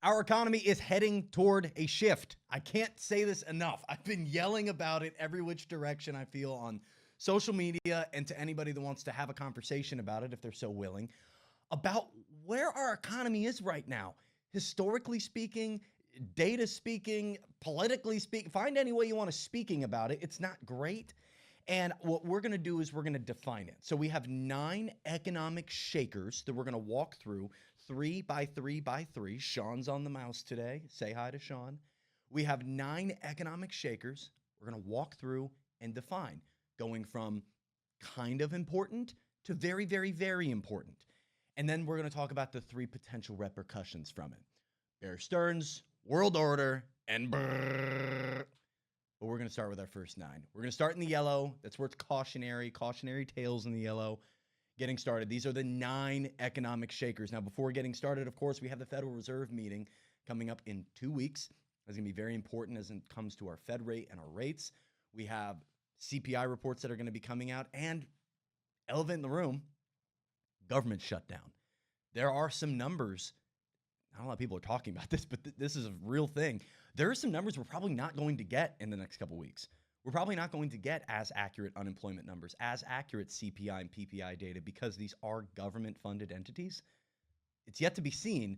Our economy is heading toward a shift. I can't say this enough. I've been yelling about it every which direction I feel on social media and to anybody that wants to have a conversation about it, if they're so willing, about where our economy is right now. Historically speaking, data speaking, politically speaking, find any way you want to speaking about it. It's not great. And what we're going to do is we're going to define it. So we have 9 economic shakers that we're going to walk through 3 by 3 by 3. Sean's on the mouse today. Say hi to Sean. We have 9 economic shakers we're going to walk through and define, going from kind of important to very, very, very important. And then we're going to talk about the 3 potential repercussions from it. Bear Stearns, World Order, and brrr. But we're going to start with our first 9. We're going to start in the yellow. That's where it's cautionary tales in the yellow. Getting started. These are the 9 economic shakers. Now, before getting started, of course, we have the Federal Reserve meeting coming up in 2 weeks. That's going to be very important as it comes to our Fed rate and our rates. We have CPI reports that are going to be coming out, and elephant in the room, government shutdown. There are some numbers. Not a lot of people are talking about this, but this is a real thing. There are some numbers we're probably not going to get in the next couple of weeks. We're probably not going to get as accurate unemployment numbers, as accurate CPI and PPI data, because these are government-funded entities. It's yet to be seen,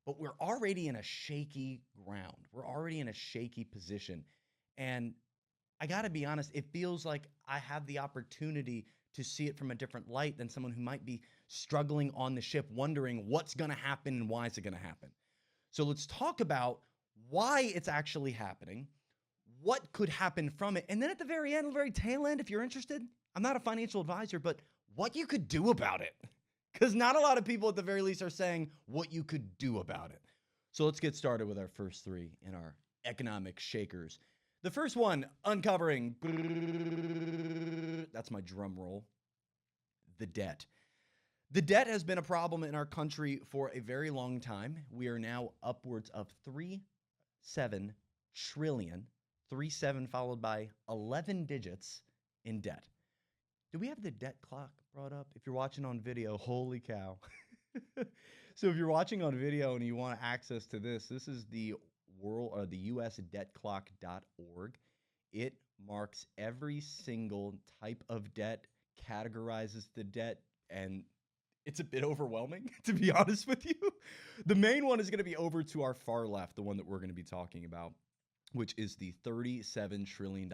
but we're already in a shaky ground. We're already in a shaky position. And I got to be honest, it feels like I have the opportunity to see it from a different light than someone who might be struggling on the ship, wondering what's going to happen and why is it going to happen. So let's talk about why it's actually happening, what could happen from it, and then at the very end, the very tail end, if you're interested, I'm not a financial advisor, but what you could do about it. Because not a lot of people at the very least are saying what you could do about it. So let's get started with our first 3 in our economic shakers. The first one, uncovering, that's my drum roll, the debt. The debt has been a problem in our country for a very long time. We are now upwards of 3.7 trillion, 3.7 followed by 11 digits in debt. Do we have the debt clock brought up? If you're watching on video, holy cow. So if you're watching on video and you want access to this, this is the the USDebtClock.org. It marks every single type of debt, categorizes the debt, and it's a bit overwhelming, to be honest with you. The main one is going to be over to our far left, the one that we're going to be talking about, which is the $37 trillion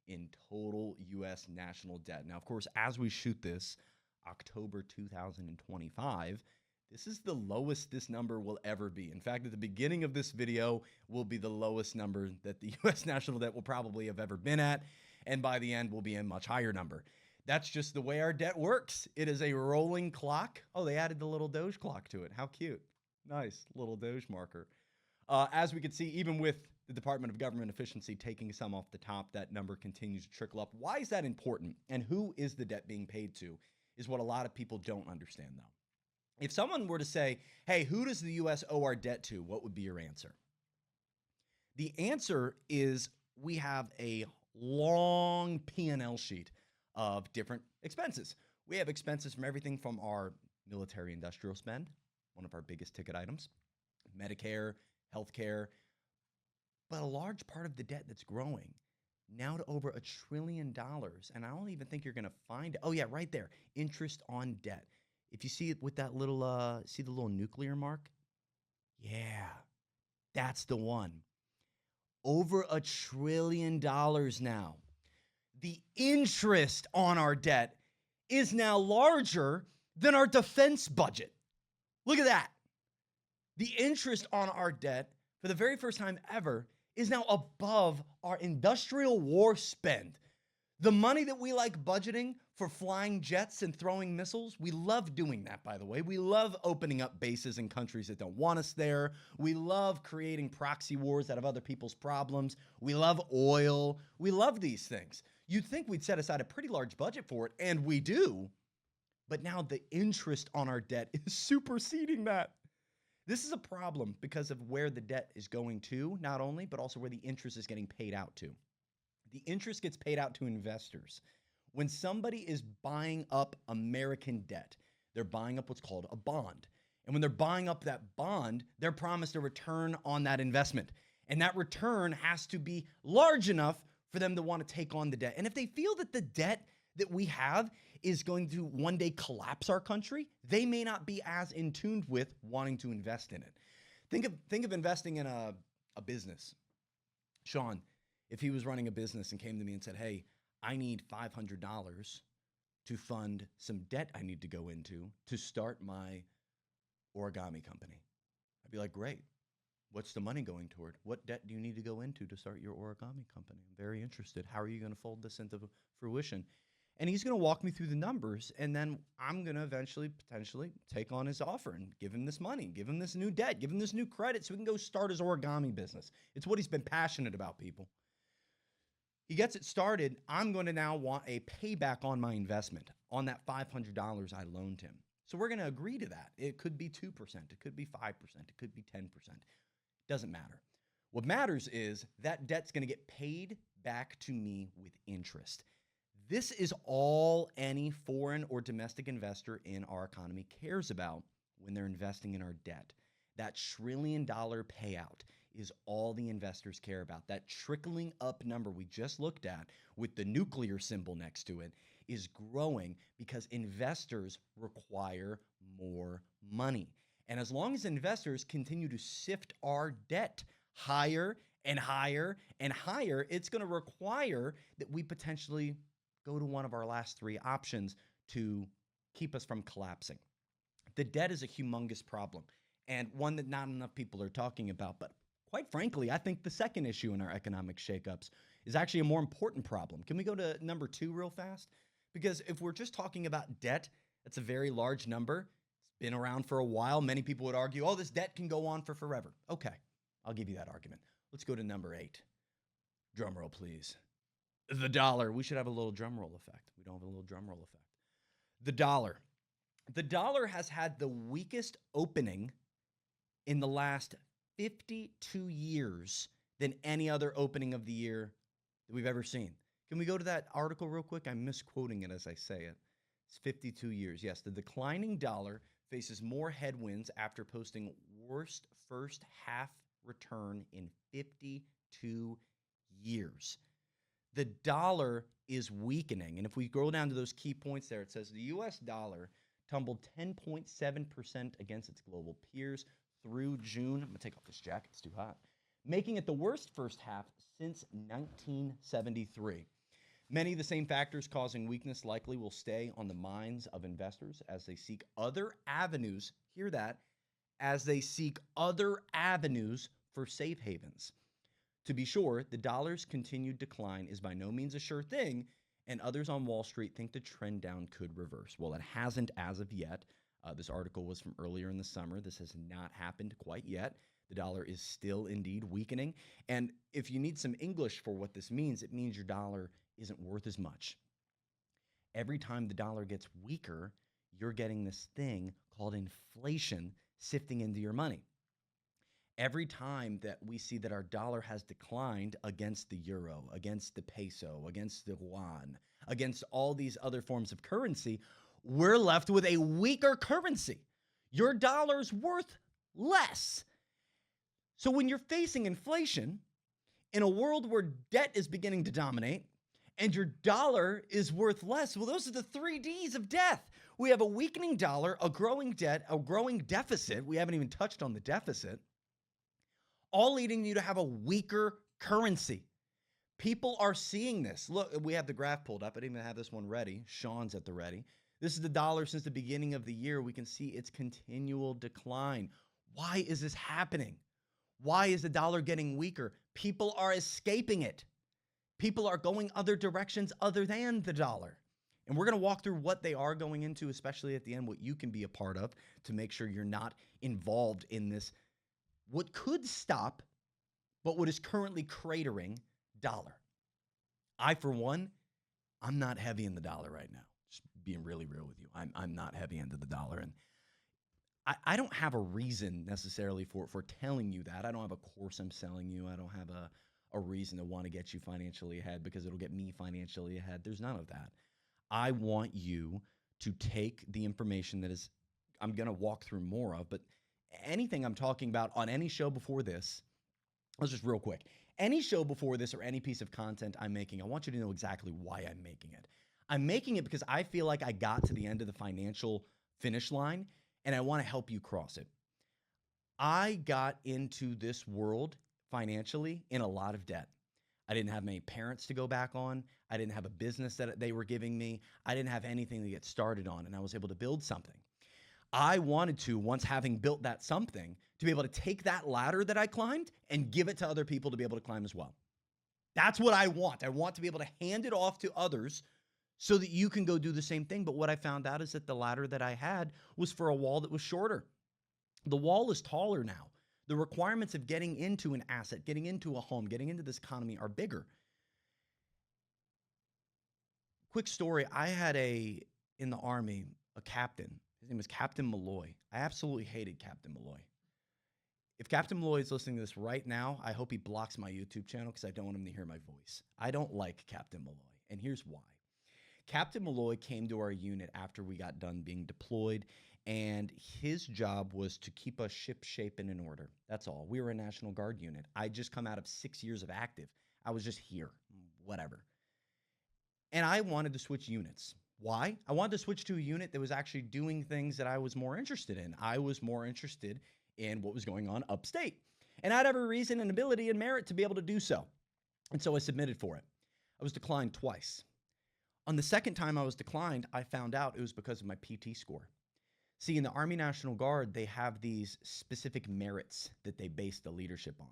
in total U.S. national debt. Now, of course, as we shoot this, October 2025, this is the lowest this number will ever be. In fact, at the beginning of this video will be the lowest number that the U.S. national debt will probably have ever been at, and by the end will be a much higher number. That's just the way our debt works. It is a rolling clock. Oh, they added the little Doge clock to it. How cute. Nice little Doge marker. As we can see, even with the Department of Government Efficiency taking some off the top, that number continues to trickle up. Why is that important? And who is the debt being paid to is what a lot of people don't understand, though. If someone were to say, hey, who does the U.S. owe our debt to? What would be your answer? The answer is we have a long P&L sheet of different expenses. We have expenses from everything from our military industrial spend, one of our biggest ticket items, Medicare, healthcare, but a large part of the debt that's growing now to over $1 trillion. And I don't even think you're going to find it. Oh yeah, right there. Interest on debt. If you see it with that little, see the little nuclear mark? Yeah, that's the one. Over $1 trillion now. The interest on our debt is now larger than our defense budget. Look at that. The interest on our debt, for the very first time ever, is now above our industrial war spend. The money that we like budgeting for flying jets and throwing missiles, we love doing that, by the way. We love opening up bases in countries that don't want us there. We love creating proxy wars out of other people's problems. We love oil. We love these things. You'd think we'd set aside a pretty large budget for it, and we do. But now the interest on our debt is superseding that. This is a problem because of where the debt is going to, not only, but also where the interest is getting paid out to. The interest gets paid out to investors. When somebody is buying up American debt, they're buying up what's called a bond. And when they're buying up that bond, they're promised a return on that investment. And that return has to be large enough for them to want to take on the debt. And if they feel that the debt that we have is going to one day collapse our country, they may not be as in tune with wanting to invest in it. Think of investing in a business. Sean, if he was running a business and came to me and said, hey, I need $500 to fund some debt I need to go into to start my origami company, I'd be like, great. What's the money going toward? What debt do you need to go into to start your origami company? I'm very interested. How are you going to fold this into fruition? And he's going to walk me through the numbers, and then I'm going to eventually, potentially, take on his offer and give him this money, give him this new debt, give him this new credit so he can go start his origami business. It's what he's been passionate about, people. He gets it started. I'm going to now want a payback on my investment, on that $500 I loaned him. So we're going to agree to that. It could be 2%. It could be 5%. It could be 10%. Doesn't matter. What matters is that debt's going to get paid back to me with interest. This is all any foreign or domestic investor in our economy cares about when they're investing in our debt. That $1 trillion payout is all the investors care about. That trickling up number we just looked at with the nuclear symbol next to it is growing because investors require more money. And as long as investors continue to sift our debt higher and higher and higher, it's going to require that we potentially go to one of our last three options to keep us from collapsing. The debt is a humongous problem and one that not enough people are talking about. But quite frankly, I think the second issue in our economic shakeups is actually a more important problem. Can we go to number 2 real fast? Because if we're just talking about debt, that's a very large number. Been around for a while. Many people would argue, oh, this debt can go on for forever. Okay, I'll give you that argument. Let's go to number 8. Drum roll, please. The dollar. We should have a little drum roll effect. We don't have a little drum roll effect. The dollar. The dollar has had the weakest opening in the last 52 years than any other opening of the year that we've ever seen. Can we go to that article real quick? I'm misquoting it as I say it. It's 52 years. Yes, the declining dollar faces more headwinds after posting worst first half return in 52 years. The dollar is weakening. And if we go down to those key points there, it says the U.S. dollar tumbled 10.7% against its global peers through June. I'm going to take off this jacket. It's too hot. Making it the worst first half since 1973. Many of the same factors causing weakness likely will stay on the minds of investors as they seek other avenues, hear that, as they seek other avenues for safe havens. To be sure, the dollar's continued decline is by no means a sure thing, and others on Wall Street think the trend down could reverse. Well, it hasn't as of yet. This article was from earlier in the summer. This has not happened quite yet. The dollar is still indeed weakening. And if you need some English for what this means, it means your dollar isn't worth as much. Every time the dollar gets weaker, you're getting this thing called inflation sifting into your money. Every time that we see that our dollar has declined against the euro, against the peso, against the yuan, against all these other forms of currency, we're left with a weaker currency. Your dollar's worth less. So when you're facing inflation in a world where debt is beginning to dominate and your dollar is worth less, well, those are the 3 Ds of death. We have a weakening dollar, a growing debt, a growing deficit. We haven't even touched on the deficit, all leading you to have a weaker currency. People are seeing this. Look, we have the graph pulled up. I didn't even have this one ready. Sean's at the ready. This is the dollar since the beginning of the year. We can see its continual decline. Why is this happening? Why is the dollar getting weaker? People are escaping it. People are going other directions other than the dollar. And we're going to walk through what they are going into, especially at the end, what you can be a part of to make sure you're not involved in this, what could stop, but what is currently cratering dollar. I, for one, I'm not heavy in the dollar right now. Just being really real with you. I'm not heavy into the dollar. And I don't have a reason necessarily for telling you that. I don't have a course I'm selling you. I don't have a reason to want to get you financially ahead because it'll get me financially ahead. There's none of that. I want you to take the information that is I'm going to walk through more of, but anything I'm talking about on any show before this, let's just real quick. Any show before this or any piece of content I'm making, I want you to know exactly why I'm making it. I'm making it because I feel like I got to the end of the financial finish line and I want to help you cross it. I got into this world financially in a lot of debt. I didn't have many parents to go back on. I didn't have a business that they were giving me. I didn't have anything to get started on, and I was able to build something. I wanted to, once having built that something, to be able to take that ladder that I climbed and give it to other people to be able to climb as well. That's what I want. I want to be able to hand it off to others so that you can go do the same thing. But what I found out is that the ladder that I had was for a wall that was shorter. The wall is taller now. The requirements of getting into an asset, getting into a home, getting into this economy are bigger. Quick story, I had in the Army, a captain. His name was Captain Malloy. I absolutely hated Captain Malloy. If Captain Malloy is listening to this right now, I hope he blocks my YouTube channel because I don't want him to hear my voice. I don't like Captain Malloy, and here's why. Captain Malloy came to our unit after we got done being deployed, and his job was to keep us ship shape and in order. That's all. We were a National Guard unit. I'd just come out of 6 years of active. I was just here, whatever. And I wanted to switch units. Why? I wanted to switch to a unit that was actually doing things that I was more interested in. I was more interested in what was going on upstate. And I had every reason and ability and merit to be able to do so. And so I submitted for it. I was declined twice. On the second time I was declined, I found out it was because of my PT score. See, in the Army National Guard, they have these specific merits that they base the leadership on.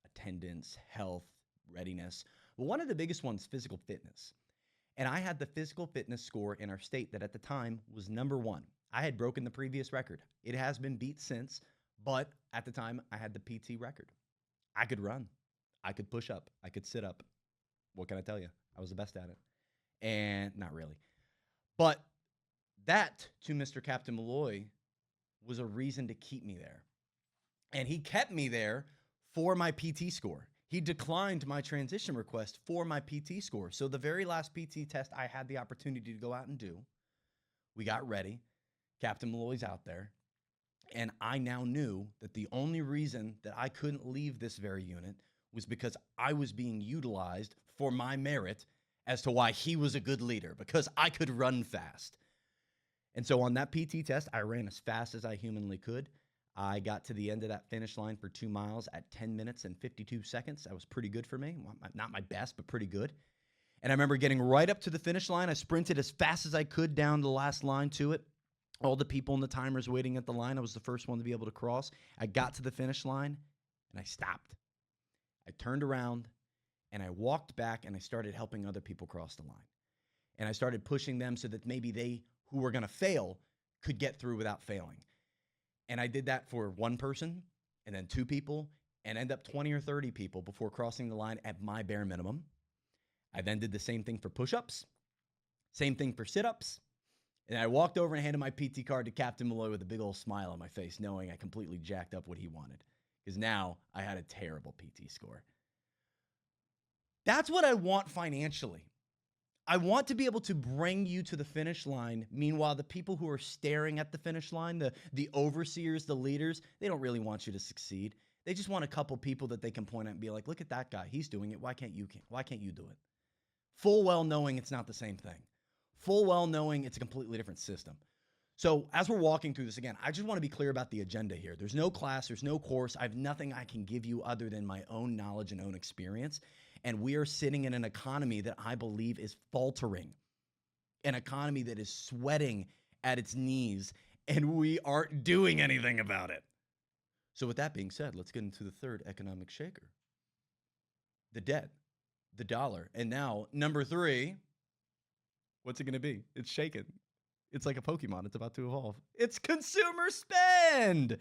Attendance, health, readiness. Well, one of the biggest ones, physical fitness. And I had the physical fitness score in our state that at the time was number 1. I had broken the previous record. It has been beat since, but at the time I had the PT record. I could run. I could push up. I could sit up. What can I tell you? I was the best at it. And not really. But that, to Mr. Captain Malloy, was a reason to keep me there. And he kept me there for my PT score. He declined my transition request for my PT score. So the very last PT test I had the opportunity to go out and do, we got ready. Captain Malloy's out there. And I now knew that the only reason that I couldn't leave this very unit was because I was being utilized for my merit as to why he was a good leader, because I could run fast. And so on that PT test, I ran as fast as I humanly could. I got to the end of that finish line for 2 miles at 10 minutes and 52 seconds. That was pretty good for me. Not my best, but pretty good. And I remember getting right up to the finish line. I sprinted as fast as I could down the last line to it. All the people in the timers waiting at the line. I was the first one to be able to cross. I got to the finish line, and I stopped. I turned around, and I walked back, and I started helping other people cross the line. And I started pushing them so that maybe they, who were going to fail, could get through without failing. And I did that for 1 person, and then 2 people, and end up 20 or 30 people before crossing the line at my bare minimum. I then did the same thing for push-ups, same thing for sit-ups. And I walked over and handed my PT card to Captain Malloy with a big old smile on my face, knowing I completely jacked up what he wanted. Because now I had a terrible PT score. That's what I want financially. I want to be able to bring you to the finish line. Meanwhile, the people who are staring at the finish line, the overseers, the leaders, they don't really want you to succeed. They just want a couple people that they can point at and be like, look at that guy. He's doing it. Why can't you do it? Full well knowing it's not the same thing. Full well knowing it's a completely different system. So as we're walking through this again, I just want to be clear about the agenda here. There's no class, there's no course. I have nothing I can give you other than my own knowledge and own experience. And we are sitting in an economy that I believe is faltering, an economy that is sweating at its knees, and we aren't doing anything about it. So with that being said, let's get into the third economic shaker. The debt, the dollar. And now, number 3, what's it going to be? It's shaken. It's like a Pokemon. It's about to evolve. It's consumer spend.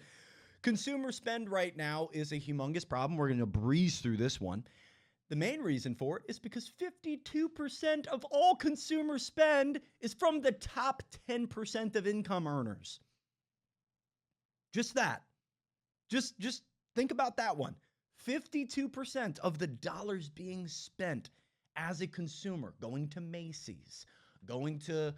Consumer spend right now is a humongous problem. We're going to breeze through this one. The main reason for it is because 52% of all consumer spend is from the top 10% of income earners. Just that. Just think about that one. 52% of the dollars being spent as a consumer, going to Macy's, going to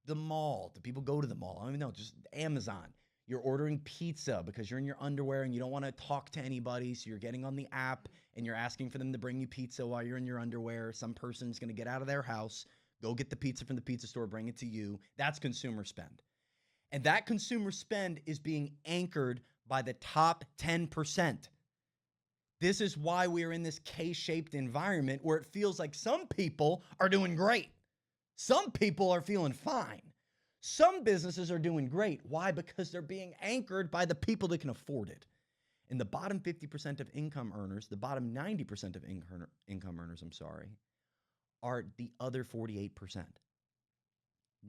the mall. Do people go to the mall? I don't even know. Just Amazon. You're ordering pizza because you're in your underwear and you don't want to talk to anybody. So you're getting on the app and you're asking for them to bring you pizza while you're in your underwear. Some person's going to get out of their house, go get the pizza from the pizza store, bring it to you. That's consumer spend. And that consumer spend is being anchored by the top 10%. This is why we are in this K-shaped environment where it feels like some people are doing great. Some people are feeling fine. Some businesses are doing great. Why? Because they're being anchored by the people that can afford it. And the bottom 50% of income earners, the bottom 90% of income earners, are the other 48%.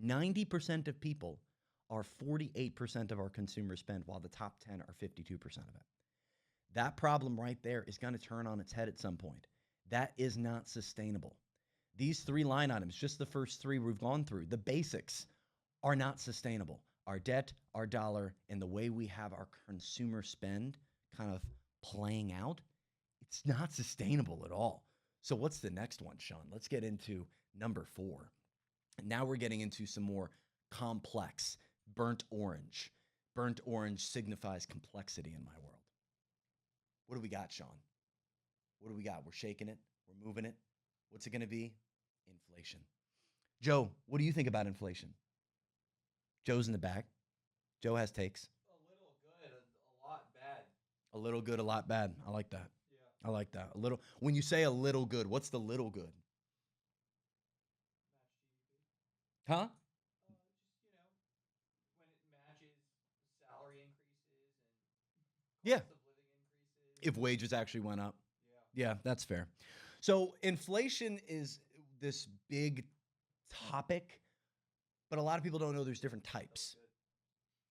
90% of people are 48% of our consumer spend, while the top 10 are 52% of it. That problem right there is going to turn on its head at some point. That is not sustainable. These three line items, just the first three we've gone through, the basics, are not sustainable. Our debt, our dollar, and the way we have our consumer spend kind of playing out, it's not sustainable at all. So what's the next one, Sean? Let's get into number 4. Now we're getting into some more complex. Burnt orange. Burnt orange signifies complexity in my world. What do we got, Sean? What do we got? We're shaking it. We're moving it. What's it going to be? Inflation. Joe, what do you think about inflation? Joe's in the back. Joe has takes. A little good, a lot bad. A little good, a lot bad. I like that. Yeah. I like that. A little. When you say a little good, what's the little good? Match GDP. Huh? Just, when it matches salary increases and Yeah. cost of living increases. If wages actually went up. Yeah. Yeah, that's fair. So inflation is this big topic, but a lot of people don't know there's different types.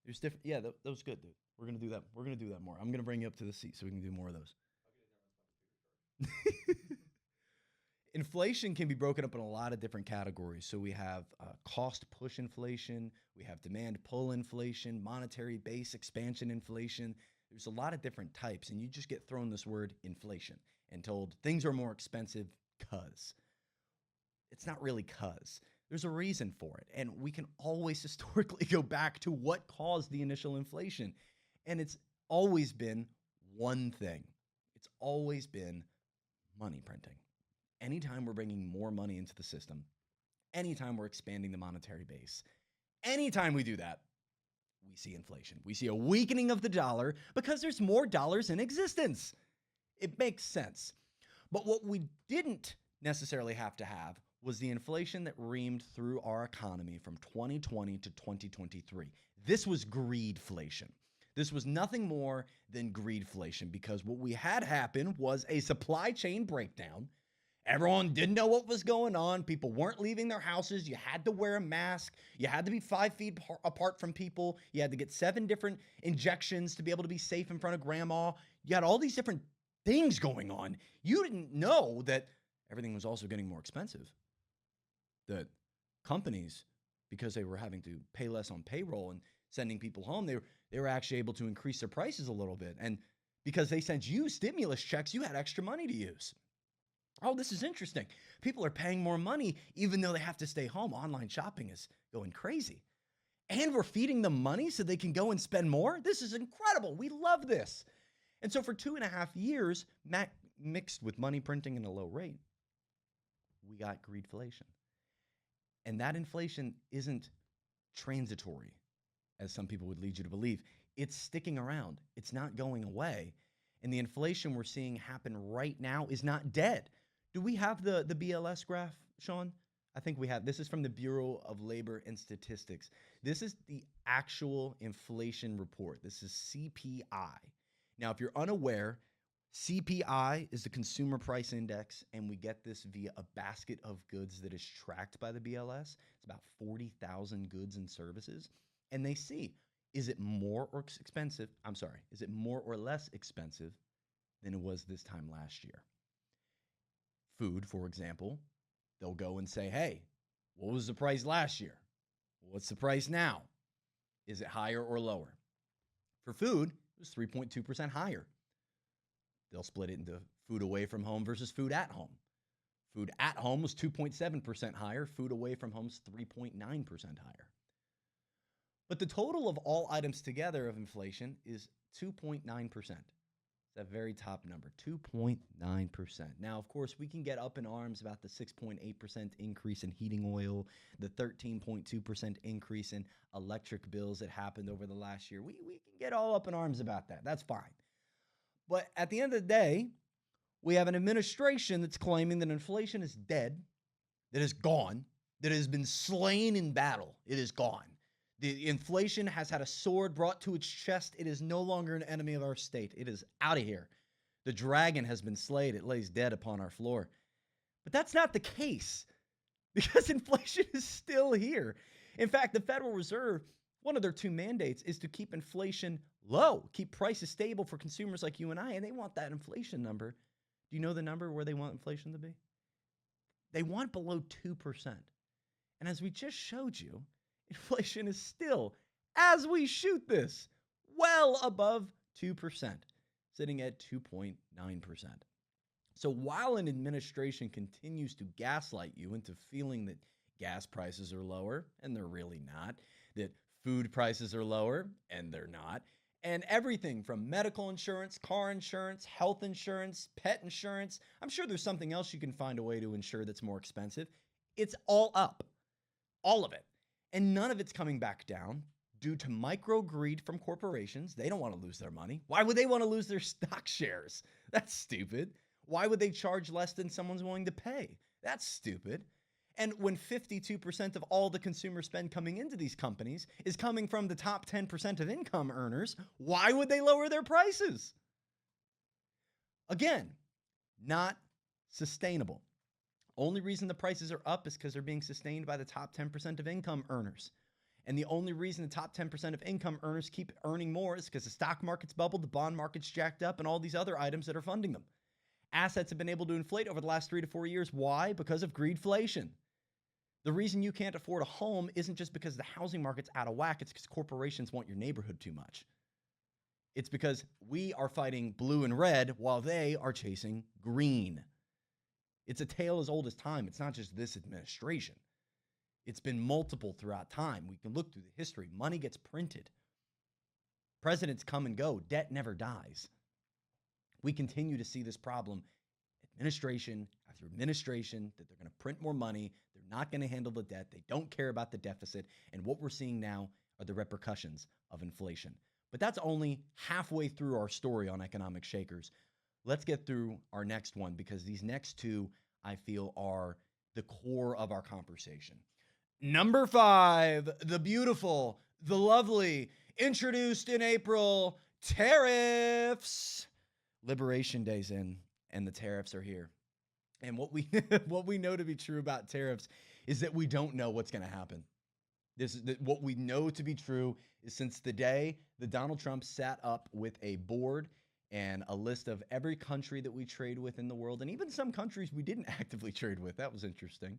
There's different. Yeah, that was good, dude. We're gonna do that. We're gonna do that more. I'm gonna bring you up to the seat so we can do more of those. Inflation can be broken up in a lot of different categories. So we have cost push inflation, we have demand pull inflation, monetary base expansion inflation. There's a lot of different types, and you just get thrown this word inflation and told things are more expensive because. It's not really because. There's a reason for it, and we can always historically go back to what caused the initial inflation, and it's always been one thing. It's always been money printing. Anytime we're bringing more money into the system, anytime we're expanding the monetary base, anytime we do that, we see inflation. We see a weakening of the dollar because there's more dollars in existence. It makes sense. But what we didn't necessarily have to have was the inflation that reamed through our economy from 2020 to 2023. This was greedflation. This was nothing more than greedflation because what we had happen was a supply chain breakdown. Everyone didn't know what was going on. People weren't leaving their houses. You had to wear a mask. You had to be 5 feet apart from people. You had to get 7 different injections to be able to be safe in front of grandma. You had all these different things going on. You didn't know that everything was also getting more expensive. That companies, because they were having to pay less on payroll and sending people home, they were actually able to increase their prices a little bit. And because they sent you stimulus checks, you had extra money to use. Oh, this is interesting. People are paying more money even though they have to stay home. Online shopping is going crazy. And we're feeding them money so they can go and spend more? This is incredible. We love this. And so for 2.5 years, mixed with money printing and a low rate, we got greedflation. And that inflation isn't transitory, as some people would lead you to believe. It's sticking around. It's not going away. And the inflation we're seeing happen right now is not dead. Do we have the BLS graph, Sean? I think we have. This is from the Bureau of Labor and Statistics. This is the actual inflation report. This is CPI. Now, if you're unaware, CPI is the Consumer Price Index, and we get this via a basket of goods that is tracked by the BLS. It's about 40,000 goods and services. And they see, is it more or expensive? I'm sorry, is it more or less expensive than it was this time last year? Food, for example, they'll go and say, hey, what was the price last year? What's the price now? Is it higher or lower? For food, it was 3.2% higher. They'll split it into food away from home versus food at home. Food at home was 2.7% higher. Food away from home is 3.9% higher. But the total of all items together of inflation is 2.9%. That very top number, 2.9%. Now, of course, we can get up in arms about the 6.8% increase in heating oil, the 13.2% increase in electric bills that happened over the last year. We can get all up in arms about that. That's fine. But at the end of the day, we have an administration that's claiming that inflation is dead, that is gone, that has been slain in battle. It is gone. The inflation has had a sword brought to its chest. It is no longer an enemy of our state. It is out of here. The dragon has been slayed. It lays dead upon our floor. But that's not the case because inflation is still here. In fact, the Federal Reserve, one of their two mandates is to keep inflation low, keep prices stable for consumers like you and I, and they want that inflation number. Do you know the number where they want inflation to be? They want below 2%. And as we just showed you, inflation is still, as we shoot this, well above 2%, sitting at 2.9%. So while an administration continues to gaslight you into feeling that gas prices are lower, and they're really not, that food prices are lower, and they're not, and everything from medical insurance, car insurance, health insurance, pet insurance, I'm sure there's something else you can find a way to insure that's more expensive. It's all up, all of it. And none of it's coming back down due to micro greed from corporations. They don't want to lose their money. Why would they want to lose their stock shares? That's stupid. Why would they charge less than someone's willing to pay? That's stupid. And when 52% of all the consumer spend coming into these companies is coming from the top 10% of income earners, why would they lower their prices? Again, not sustainable. Only reason the prices are up is because they're being sustained by the top 10% of income earners. And the only reason the top 10% of income earners keep earning more is because the stock market's bubbled, the bond market's jacked up, and all these other items that are funding them. Assets have been able to inflate over the last 3 to 4 years. Why? Because of greedflation. The reason you can't afford a home isn't just because the housing market's out of whack. It's because corporations want your neighborhood too much. It's because we are fighting blue and red while they are chasing green. It's a tale as old as time. It's not just this administration. It's been multiple throughout time. We can look through the history. Money gets printed. Presidents come and go. Debt never dies. We continue to see this problem, administration after administration, that they're going to print more money. They're not going to handle the debt. They don't care about the deficit. And what we're seeing now are the repercussions of inflation. But that's only halfway through our story on Economic Shakers. Let's get through our next one because these next two, I feel, are the core of our conversation. Number 5, the beautiful, the lovely, introduced in April, tariffs. Liberation Day's in, and the tariffs are here. And what we what we know to be true about tariffs is that we don't know what's going to happen. What we know to be true is since the day that Donald Trump sat up with a board and a list of every country that we trade with in the world, and even some countries we didn't actively trade with, that was interesting,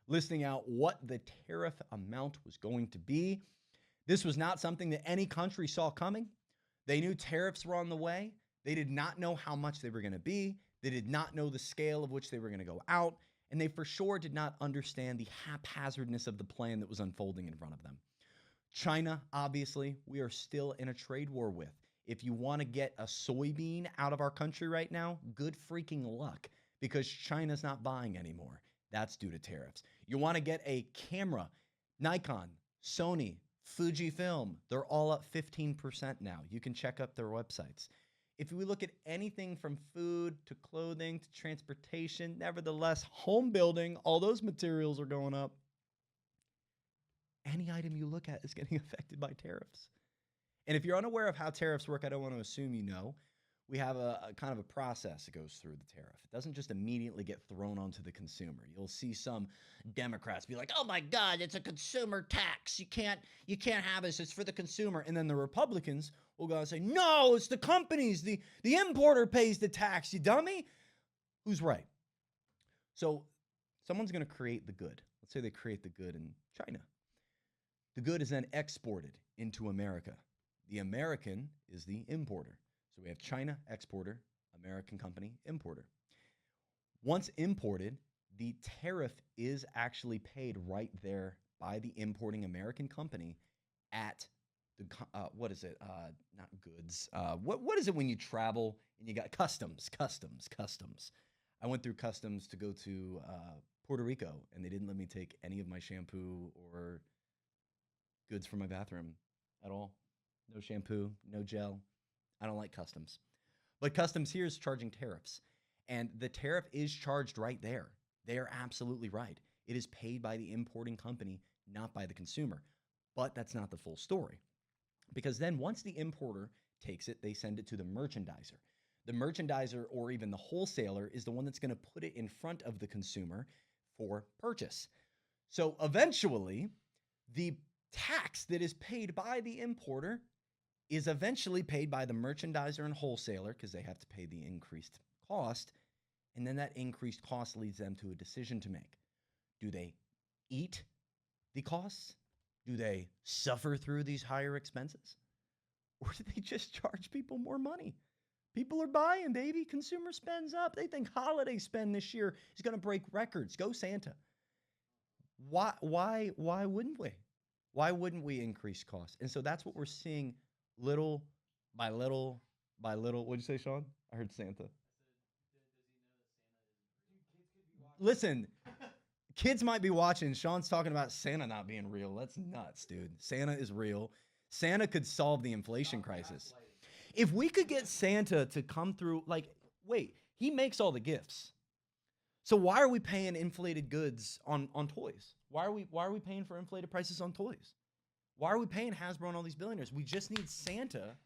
listing out what the tariff amount was going to be. This was not something that any country saw coming. They knew tariffs were on the way. They did not know how much they were going to be. They did not know the scale of which they were going to go out. And they for sure did not understand the haphazardness of the plan that was unfolding in front of them. China, obviously, we are still in a trade war with. If you want to get a soybean out of our country right now, good freaking luck, because China's not buying anymore. That's due to tariffs. You want to get a camera, Nikon, Sony, Fujifilm, they're all up 15% now. You can check up their websites. If we look at anything from food to clothing to transportation, nevertheless, home building, all those materials are going up. Any item you look at is getting affected by tariffs. And if you're unaware of how tariffs work, I don't want to assume you know. We have a kind of a process that goes through the tariff. It doesn't just immediately get thrown onto the consumer. You'll see some Democrats be like, "Oh my God, it's a consumer tax. You can't have this. It's for the consumer." And then the Republicans will go and say, "No, it's the companies. The importer pays the tax, you dummy." Who's right? So someone's going to create the good. Let's say they create the good in China. The good is then exported into America. The American is the importer. So we have China exporter, American company importer. Once imported, the tariff is actually paid right there by the importing American company at what is it? Not goods. What is it when you travel and you got customs? I went through customs to go to Puerto Rico, and they didn't let me take any of my shampoo or goods from my bathroom at all. No shampoo, no gel. I don't like customs. But customs here is charging tariffs. And the tariff is charged right there. They are absolutely right. It is paid by the importing company, not by the consumer. But that's not the full story. Because then once the importer takes it, they send it to the merchandiser. The merchandiser or even the wholesaler is the one that's going to put it in front of the consumer for purchase. So eventually, the tax that is paid by the importer is eventually paid by the merchandiser and wholesaler because they have to pay the increased cost. And then that increased cost leads them to a decision to make. Do they eat the costs? Do they suffer through these higher expenses? Or do they just charge people more money? People are buying, baby. Consumer spends up. They think holiday spend this year is going to break records. Go Santa. Why wouldn't we? Why wouldn't we increase costs? And so that's what we're seeing little by little by little. What'd you say, Sean? I heard Santa. Listen, kids might be watching. Sean's talking about Santa not being real. That's nuts, dude. Santa is real. Santa could solve the inflation crisis. If we could get Santa to come through, like, wait, he makes all the gifts. So why are we paying inflated goods on toys? Why are we paying for inflated prices on toys? Why are we paying Hasbro and all these billionaires? We just need Santa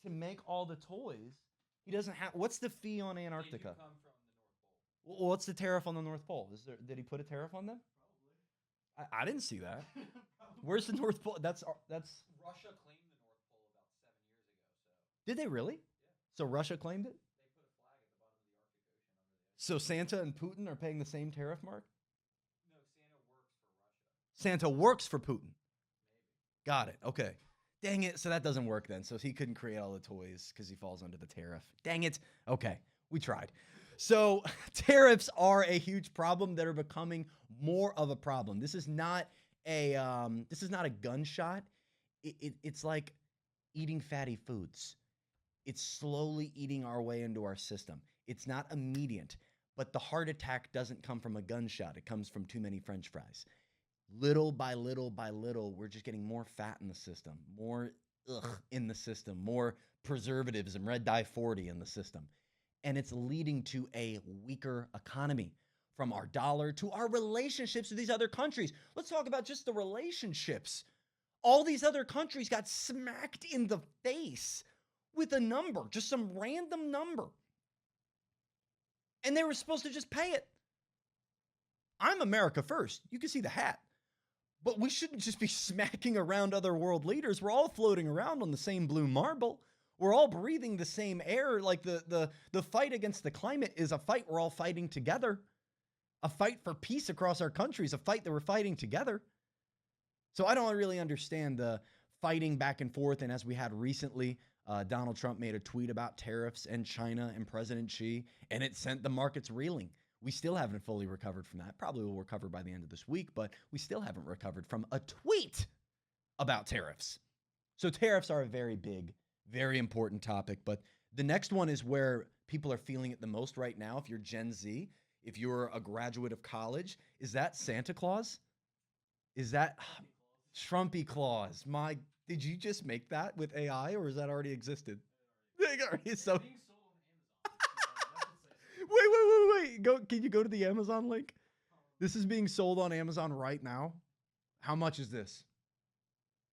to make all the toys. He doesn't have. What's the fee on Antarctica? Come from the North Pole. Well, what's the tariff on the North Pole? Did he put a tariff on them? Probably. I didn't see that. Probably. Where's the North Pole? That's Russia claimed the North Pole about 7 years ago. So Did they really? yeah, So Russia claimed it? they put a flag at the bottom of the Arctic Ocean under the ice. So Santa and Putin are paying the same tariff, Mark? No, Santa Santa works for Russia. works for Putin. Maybe. Got it. Okay. Dang it. So that doesn't work then. So he couldn't create all the toys because he falls under the tariff. Dang it. Okay. We tried. So tariffs are a huge problem that are becoming more of a problem. This is not a gunshot. It's like eating fatty foods. It's slowly eating our way into our system. It's not immediate, but the heart attack doesn't come from a gunshot. It comes from too many French fries. Little by little by little, we're just getting more fat in the system, more in the system, more preservatives and red dye 40 in the system. And it's leading to a weaker economy, from our dollar to our relationships with these other countries. Let's talk about just the relationships. All these other countries got smacked in the face with a number, just some random number. And they were supposed to just pay it. I'm America first. You can see the hat. But we shouldn't just be smacking around other world leaders. We're all floating around on the same blue marble. We're all breathing the same air. Like the fight against the climate is a fight we're all fighting together. A fight for peace across our countries, a fight that we're fighting together. So I don't really understand the fighting back and forth. And as we had recently, Donald Trump made a tweet about tariffs and China and President Xi, and it sent the markets reeling. We still haven't fully recovered from that. Probably will recover by the end of this week, but we still haven't recovered from a tweet about tariffs. So tariffs are a very big, very important topic. But the next one is where people are feeling it the most right now. If you're Gen Z, if you're a graduate of college, is that Santa Claus? Is that Trumpy Claus? Did you just make that with AI, or has that already existed? So Being sold on Amazon. So wait. Can you go to the Amazon link? This is being sold on Amazon right now. How much is this?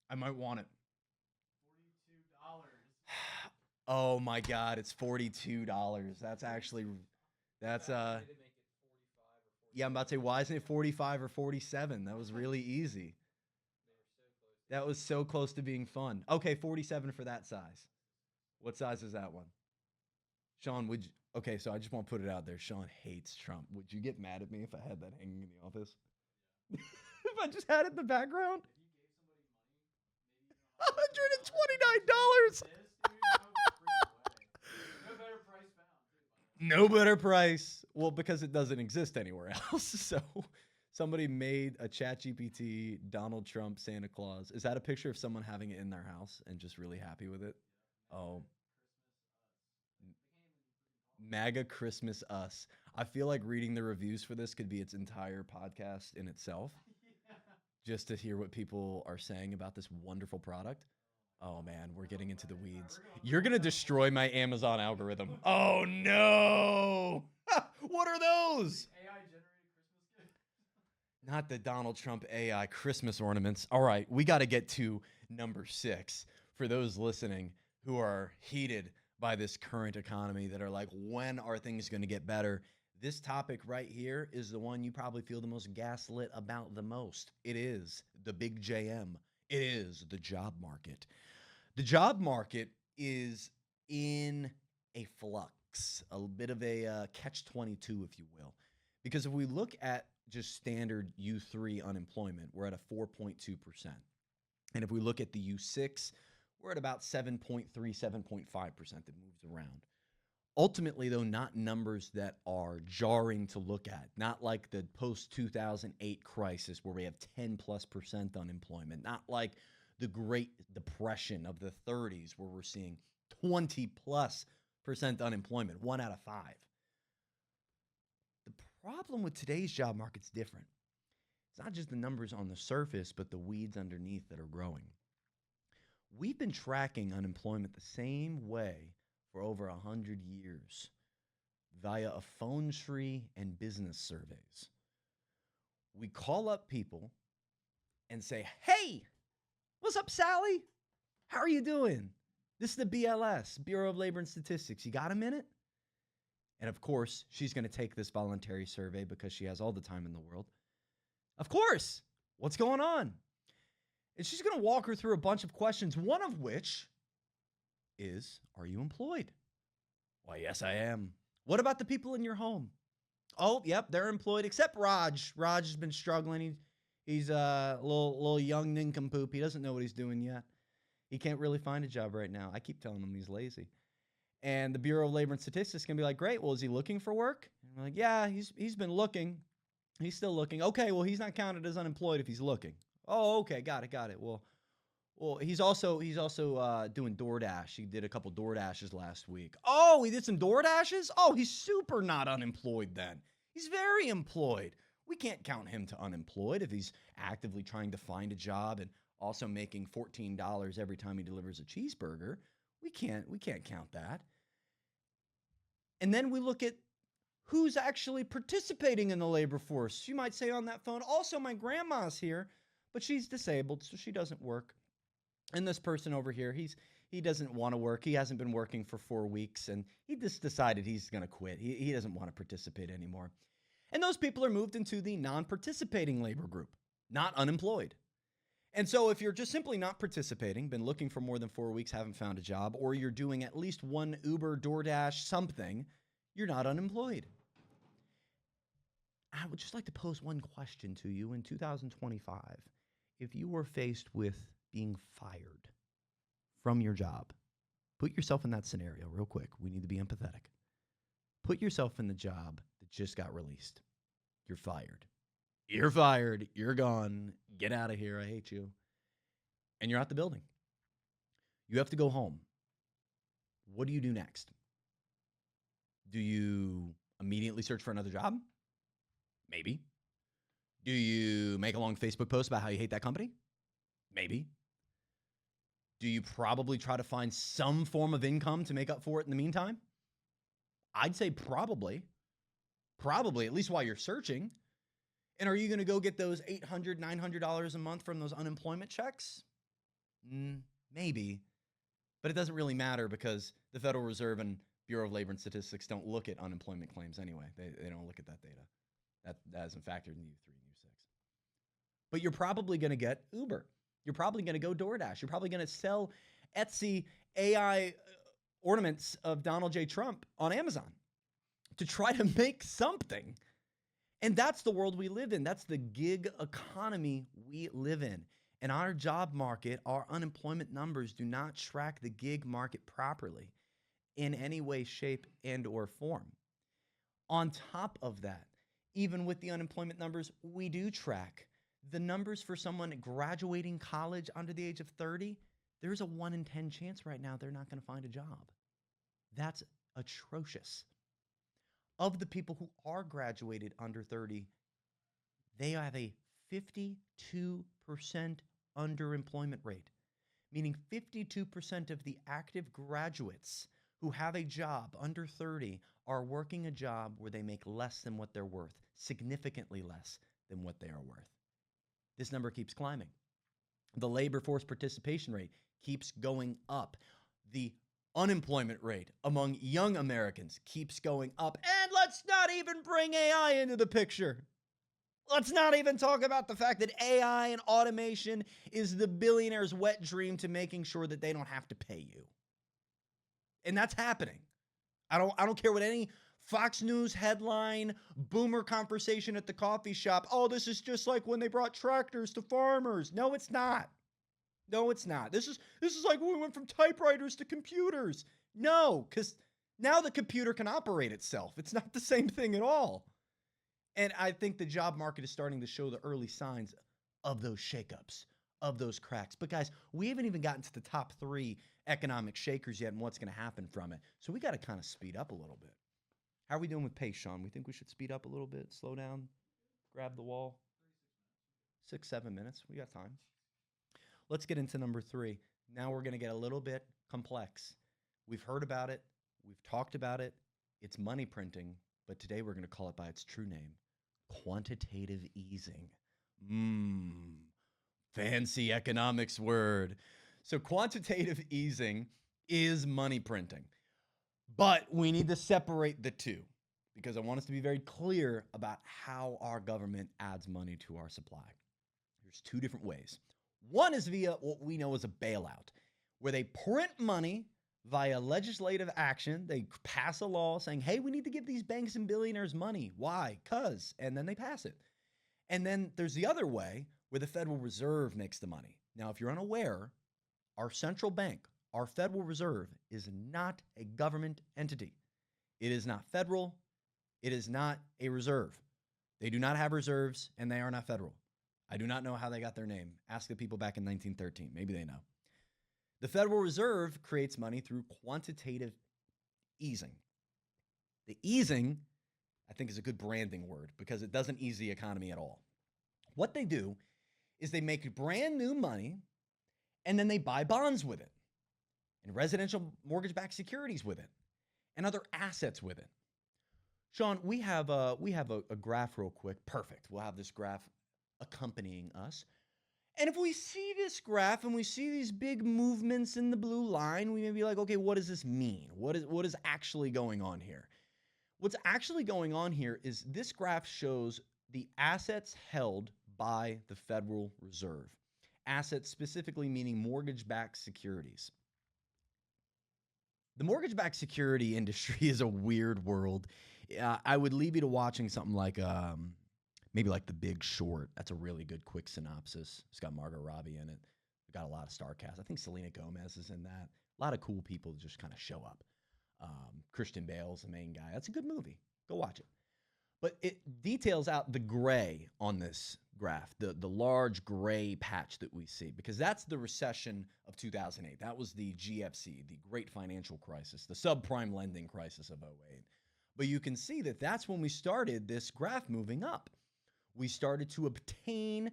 I might want it. $42. Oh my God, it's $42. That's Did it make yeah, it 45 or 40? I'm about to say, why isn't it 45 or 47? That was really easy. They were so close. That was so close to being fun. Okay, 47 for that size. What size is that one? Sean, okay, so I just want to put it out there. Sean hates Trump. Would you get mad at me if I had that hanging in the office? If I just had it in the background? If you gave somebody money, maybe $129. no better price found. No better price. Well, because it doesn't exist anywhere else. Somebody made a ChatGPT Donald Trump Santa Claus. Is that a picture of someone having it in their house and just really happy with it? Oh, MAGA Christmas us. I feel like reading the reviews for this could be its entire podcast in itself, just to hear what people are saying about this wonderful product. Oh man, we're getting into the weeds. You're gonna destroy my Amazon algorithm. Oh no! What are those? AI generated Christmas gift. Not the Donald Trump AI Christmas ornaments. All right, we got to get to number 6 for those listening who are heated by this current economy that are like, when are things going to get better? This topic right here is the one you probably feel the most gaslit about the most. It is the big JM. It is the job market. The job market is in a flux, a bit of a catch-22, if you will. Because if we look at just standard U3 unemployment, we're at a 4.2%. And if we look at the U6, we're at about 7.3, 7.5% that moves around. Ultimately, though, not numbers that are jarring to look at, not like the post-2008 crisis where we have 10+% unemployment, not like the Great Depression of the 30s where we're seeing 20+% unemployment, 1 out of 5. The problem with today's job market's different. It's not just the numbers on the surface, but the weeds underneath that are growing. We've been tracking unemployment the same way for over 100 years via a phone tree and business surveys. We call up people and say, hey, what's up, Sally? How are you doing? This is the BLS, Bureau of Labor and Statistics. You got a minute? And of course, she's going to take this voluntary survey because she has all the time in the world. Of course. What's going on? And she's going to walk her through a bunch of questions, one of which is, are you employed? Why, yes, I am. What about the people in your home? Oh, yep, they're employed, except Raj. Raj has been struggling. He's a little young nincompoop. He doesn't know what he's doing yet. He can't really find a job right now. I keep telling him he's lazy. And the Bureau of Labor and Statistics can be like, great, well, is he looking for work? And we're like, yeah, he's been looking. He's still looking. Okay, well, he's not counted as unemployed if he's looking. Oh, okay, got it. Well, he's also doing DoorDash. He did a couple DoorDashes last week. Oh, he did some DoorDashes? Oh, he's super not unemployed then. He's very employed. We can't count him to unemployed if he's actively trying to find a job and also making $14 every time he delivers a cheeseburger. We can't count that. And then we look at who's actually participating in the labor force. You might say on that phone, also my grandma's here, but she's disabled, so she doesn't work. And this person over here, he doesn't want to work. He hasn't been working for 4 weeks, and he just decided he's going to quit. He doesn't want to participate anymore. And those people are moved into the non-participating labor group, not unemployed. And so if you're just simply not participating, been looking for more than 4 weeks, haven't found a job, or you're doing at least one Uber, DoorDash, something, you're not unemployed. I would just like to pose one question to you in 2025. If you were faced with being fired from your job, put yourself in that scenario real quick. We need to be empathetic. Put yourself in the job that just got released. You're fired. You're fired. You're gone. Get out of here. I hate you. And you're out the building. You have to go home. What do you do next? Do you immediately search for another job? Maybe. Do you make a long Facebook post about how you hate that company? Maybe. Do you probably try to find some form of income to make up for it in the meantime? I'd say probably. Probably, at least while you're searching. And are you going to go get those $800, $900 a month from those unemployment checks? Maybe. But it doesn't really matter because the Federal Reserve and Bureau of Labor and Statistics don't look at unemployment claims anyway. They don't look at that data. That isn't factored in U3 and U6. But you're probably going to get Uber. You're probably going to go DoorDash. You're probably going to sell Etsy AI ornaments of Donald J. Trump on Amazon to try to make something. And that's the world we live in. That's the gig economy we live in. And our job market, our unemployment numbers do not track the gig market properly in any way, shape, and or form. On top of that, even with the unemployment numbers we do track, the numbers for someone graduating college under the age of 30, there's a 1 in 10 chance right now they're not going to find a job. That's atrocious. Of the people who are graduated under 30, they have a 52% underemployment rate, meaning 52% of the active graduates who have a job under 30 are working a job where they make less than what they're worth, significantly less than what they are worth. This number keeps climbing. The labor force participation rate keeps going up. The unemployment rate among young Americans keeps going up. And let's not even bring AI into the picture. Let's not even talk about the fact that AI and automation is the billionaire's wet dream to making sure that they don't have to pay you. And that's happening. I don't care what any Fox News headline, boomer conversation at the coffee shop. Oh, this is just like when they brought tractors to farmers. No, it's not. No, it's not. This is like when we went from typewriters to computers. No, because now the computer can operate itself. It's not the same thing at all. And I think the job market is starting to show the early signs of those shakeups, of those cracks. But guys, we haven't even gotten to the top 3 economic shakers yet and what's going to happen from it. So we got to kind of speed up a little bit. How are we doing with pace, Sean? We think we should speed up a little bit, slow down, grab the wall? 6, 7 minutes. We got time. Let's get into number 3. Now we're going to get a little bit complex. We've heard about it. We've talked about it. It's money printing. But today we're going to call it by its true name, quantitative easing. Fancy economics word. So quantitative easing is money printing. But we need to separate the two because I want us to be very clear about how our government adds money to our supply. There's 2 different ways. One is via what we know as a bailout, where they print money via legislative action. They pass a law saying, hey, we need to give these banks and billionaires money. Why? Because. And then they pass it. And then there's the other way where the Federal Reserve makes the money. Now, if you're unaware, our central bank, our Federal Reserve, is not a government entity. It is not federal. It is not a reserve. They do not have reserves, and they are not federal. I do not know how they got their name. Ask the people back in 1913. Maybe they know. The Federal Reserve creates money through quantitative easing. The easing, I think, is a good branding word because it doesn't ease the economy at all. What they do is they make brand new money, and then they buy bonds with it, and residential mortgage-backed securities with it, and other assets with it. Sean, we have a graph real quick. Perfect. We'll have this graph accompanying us. And if we see this graph and we see these big movements in the blue line, we may be like, okay, what does this mean? What is actually going on here? What's actually going on here is this graph shows the assets held by the Federal Reserve. Assets specifically meaning mortgage-backed securities. The mortgage-backed security industry is a weird world. I would leave you to watching something like maybe like The Big Short. That's a really good quick synopsis. It's got Margot Robbie in it. We got a lot of star cast. I think Selena Gomez is in that. A lot of cool people just kind of show up. Christian Bale's the main guy. That's a good movie. Go watch it. But it details out the gray on this graph, the large gray patch that we see, because that's the recession of 2008. That was the GFC, the Great Financial Crisis, the subprime lending crisis of 2008. But you can see that that's when we started this graph moving up. We started to obtain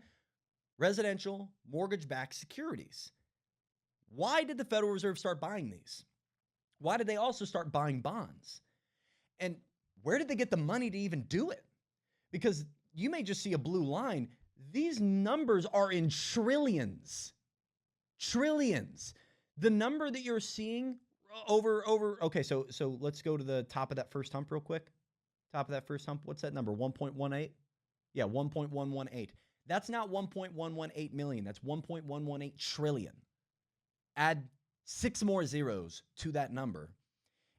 residential mortgage-backed securities. Why did the Federal Reserve start buying these? Why did they also start buying bonds? And where did they get the money to even do it? Because you may just see a blue line. These numbers are in trillions. Trillions. The number that you're seeing okay, so let's go to the top of that first hump real quick. Top of that first hump. What's that number? 1.18? Yeah, 1.118. That's not 1.118 million. That's 1.118 trillion. Add 6 more zeros to that number.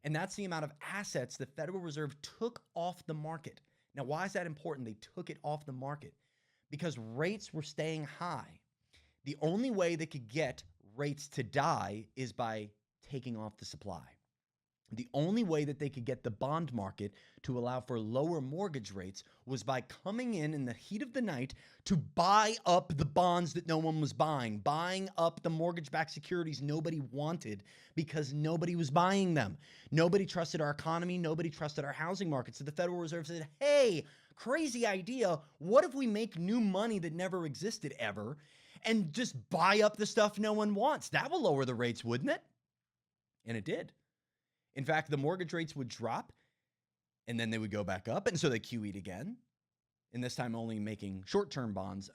And that's the amount of assets the Federal Reserve took off the market. Now, why is that important? They took it off the market because rates were staying high. The only way they could get rates to die is by taking off the supply. The only way that they could get the bond market to allow for lower mortgage rates was by coming in the heat of the night to buy up the bonds that no one was buying up the mortgage-backed securities nobody wanted because nobody was buying them. Nobody trusted our economy. Nobody trusted our housing market. So the Federal Reserve said, hey, crazy idea. What if we make new money that never existed ever and just buy up the stuff no one wants? That will lower the rates, wouldn't it? And it did. In fact, the mortgage rates would drop and then they would go back up. And so they QE'd again. And this time only making short-term bonds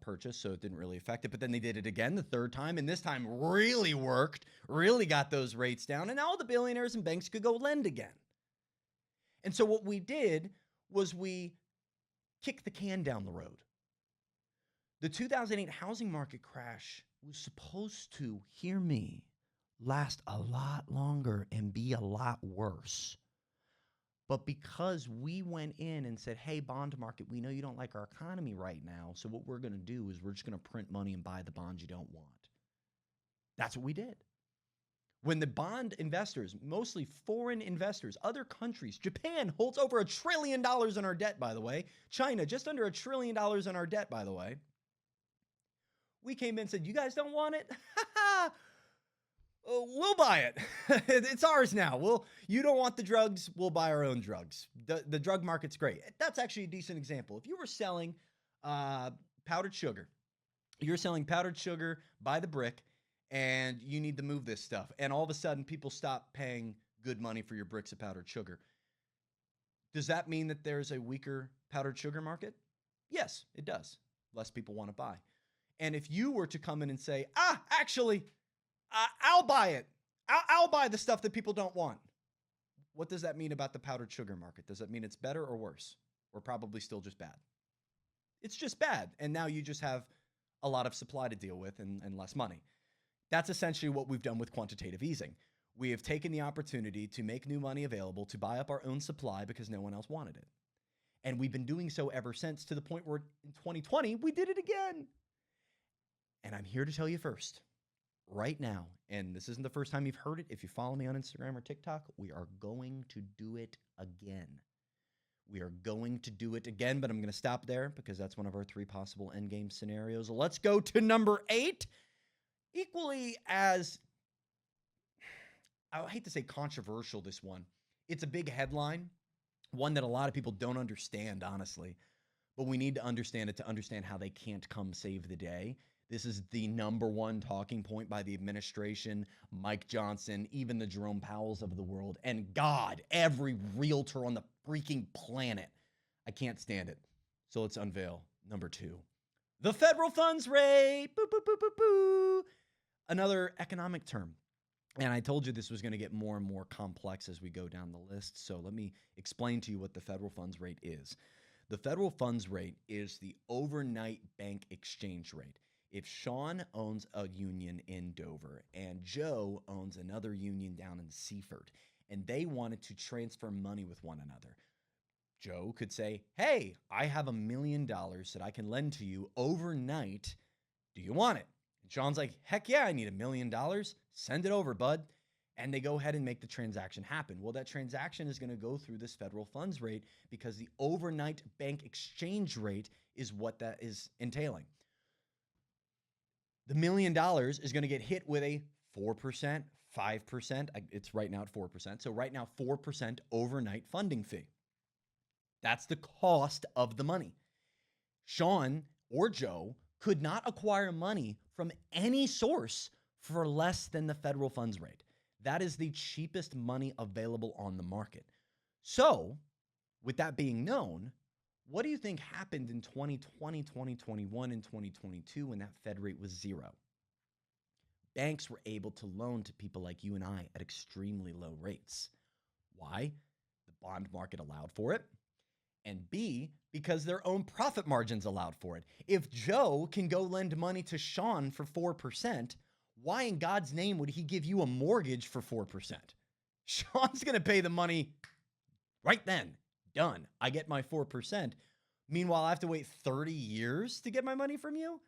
purchase, so it didn't really affect it. But then they did it again the third time, and this time really worked, really got those rates down. And now all the billionaires and banks could go lend again. And so what we did was we kicked the can down the road. The 2008 housing market crash was supposed to, hear me, last a lot longer and be a lot worse. But because we went in and said, hey, bond market, we know you don't like our economy right now. So what we're going to do is we're just going to print money and buy the bonds you don't want. That's what we did. When the bond investors, mostly foreign investors, other countries, Japan holds over $1 trillion in our debt, by the way. China, just under $1 trillion in our debt, by the way. We came in and said, you guys don't want it? We'll buy it. It's ours now. You don't want the drugs, we'll buy our own drugs. The drug market's great. That's actually a decent example. If you were selling powdered sugar, you're selling powdered sugar by the brick, and you need to move this stuff, and all of a sudden people stop paying good money for your bricks of powdered sugar. Does that mean that there's a weaker powdered sugar market? Yes, it does. Less people want to buy. And if you were to come in and say, actually, I'll buy it. I'll buy the stuff that people don't want. What does that mean about the powdered sugar market? Does that mean it's better or worse? Or probably still just bad? It's just bad. And now you just have a lot of supply to deal with and less money. That's essentially what we've done with quantitative easing. We have taken the opportunity to make new money available to buy up our own supply because no one else wanted it. And we've been doing so ever since, to the point where in 2020, we did it again. And I'm here to tell you first, right now, and this isn't the first time you've heard it. If you follow me on Instagram or TikTok, we are going to do it again. We are going to do it again, but I'm going to stop there because that's one of our 3 possible endgame scenarios. Let's go to number 8. Equally as, I hate to say controversial, this one. It's a big headline, one that a lot of people don't understand, honestly. But we need to understand it to understand how they can't come save the day. This is the number one talking point by the administration, Mike Johnson, even the Jerome Powells of the world, and God, every realtor on the freaking planet. I can't stand it. So let's unveil number 2. The federal funds rate. Boo, boo, boo, boo, boo. Another economic term. And I told you this was going to get more and more complex as we go down the list. So let me explain to you what the federal funds rate is. The federal funds rate is the overnight bank exchange rate. If Sean owns a union in Dover and Joe owns another union down in Seaford, and they wanted to transfer money with one another, Joe could say, hey, I have $1 million that I can lend to you overnight. Do you want it? And Sean's like, heck yeah, I need $1 million. Send it over, bud. And they go ahead and make the transaction happen. Well, that transaction is going to go through this federal funds rate because the overnight bank exchange rate is what that is entailing. The $1 million is going to get hit with a 4%, 5%. It's right now at 4%. So right now, 4% overnight funding fee. That's the cost of the money. Sean or Joe could not acquire money from any source for less than the federal funds rate. That is the cheapest money available on the market. So, with that being known, what do you think happened in 2020, 2021, and 2022 when that Fed rate was 0? Banks were able to loan to people like you and I at extremely low rates. Why? The bond market allowed for it. And B, because their own profit margins allowed for it. If Joe can go lend money to Sean for 4%, why in God's name would he give you a mortgage for 4%? Sean's going to pay the money right then. Done. I get my 4%. Meanwhile, I have to wait 30 years to get my money from you?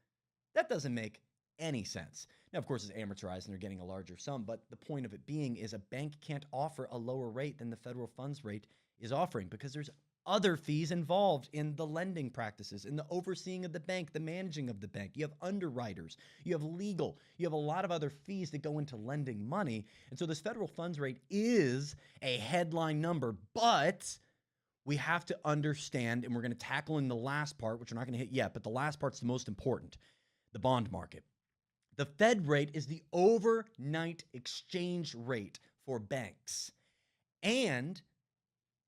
That doesn't make any sense. Now, of course, it's amortized and they're getting a larger sum, but the point of it being is a bank can't offer a lower rate than the federal funds rate is offering because there's other fees involved in the lending practices, in the overseeing of the bank, the managing of the bank. You have underwriters, you have legal, you have a lot of other fees that go into lending money. And so this federal funds rate is a headline number, but we have to understand, and we're going to tackle in the last part, which we're not going to hit yet, but the last part's the most important, the bond market. The Fed rate is the overnight exchange rate for banks. And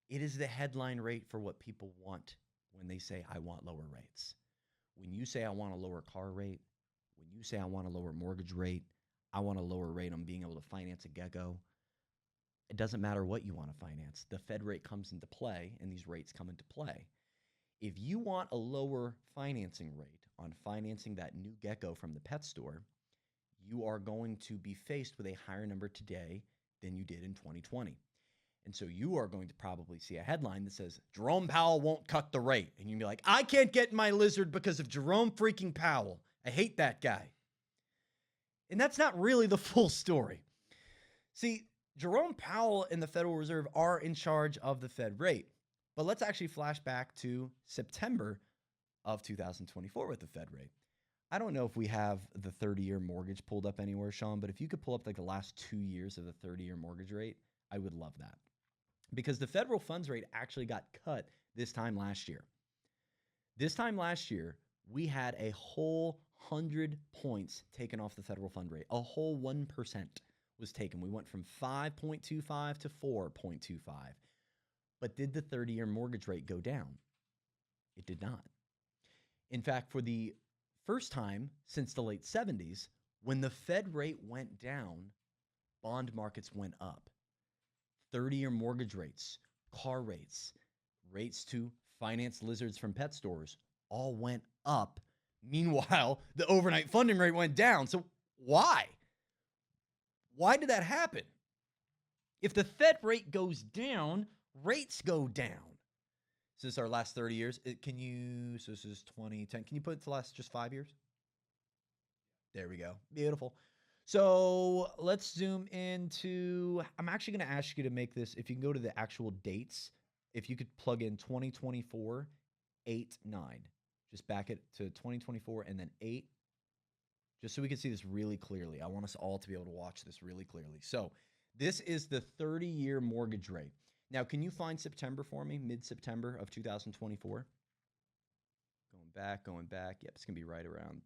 it is the headline rate for what people want when they say, I want lower rates. When you say, I want a lower car rate, when you say, I want a lower mortgage rate, I want a lower rate on being able to finance a gecko, it doesn't matter what you want to finance. The Fed rate comes into play, and these rates come into play. If you want a lower financing rate on financing that new gecko from the pet store, you are going to be faced with a higher number today than you did in 2020. And so you are going to probably see a headline that says, Jerome Powell won't cut the rate. And you'll be like, I can't get in my lizard because of Jerome freaking Powell. I hate that guy. And that's not really the full story. See, Jerome Powell and the Federal Reserve are in charge of the Fed rate. But let's actually flash back to September of 2024 with the Fed rate. I don't know if we have the 30-year mortgage pulled up anywhere, Sean, but if you could pull up like the last 2 years of the 30-year mortgage rate, I would love that. Because the federal funds rate actually got cut this time last year. This time last year, we had a whole 100 points taken off the federal fund rate. A whole 1% was taken. We went from 5.25 to 4.25. But did the 30-year mortgage rate go down? It did not. In fact, for the first time since the late 70s, when the Fed rate went down, bond markets went up. 30-year mortgage rates, car rates, rates to finance lizards from pet stores all went up. Meanwhile, the overnight funding rate went down. So why? Why did that happen? If the Fed rate goes down, rates go down. So this is our last 30 years. So this is 2010. Can you put it to the last just 5 years? There we go. Beautiful. So let's zoom into, I'm actually going to ask you to make this, if you can go to the actual dates, if you could plug in 2024, 8, 9. Just back it to 2024 and then 8, just so we can see this really clearly. I want us all to be able to watch this really clearly. So this is the 30-year mortgage rate. Now, can you find September for me, mid-September of 2024? Going back. Yep, it's going to be right around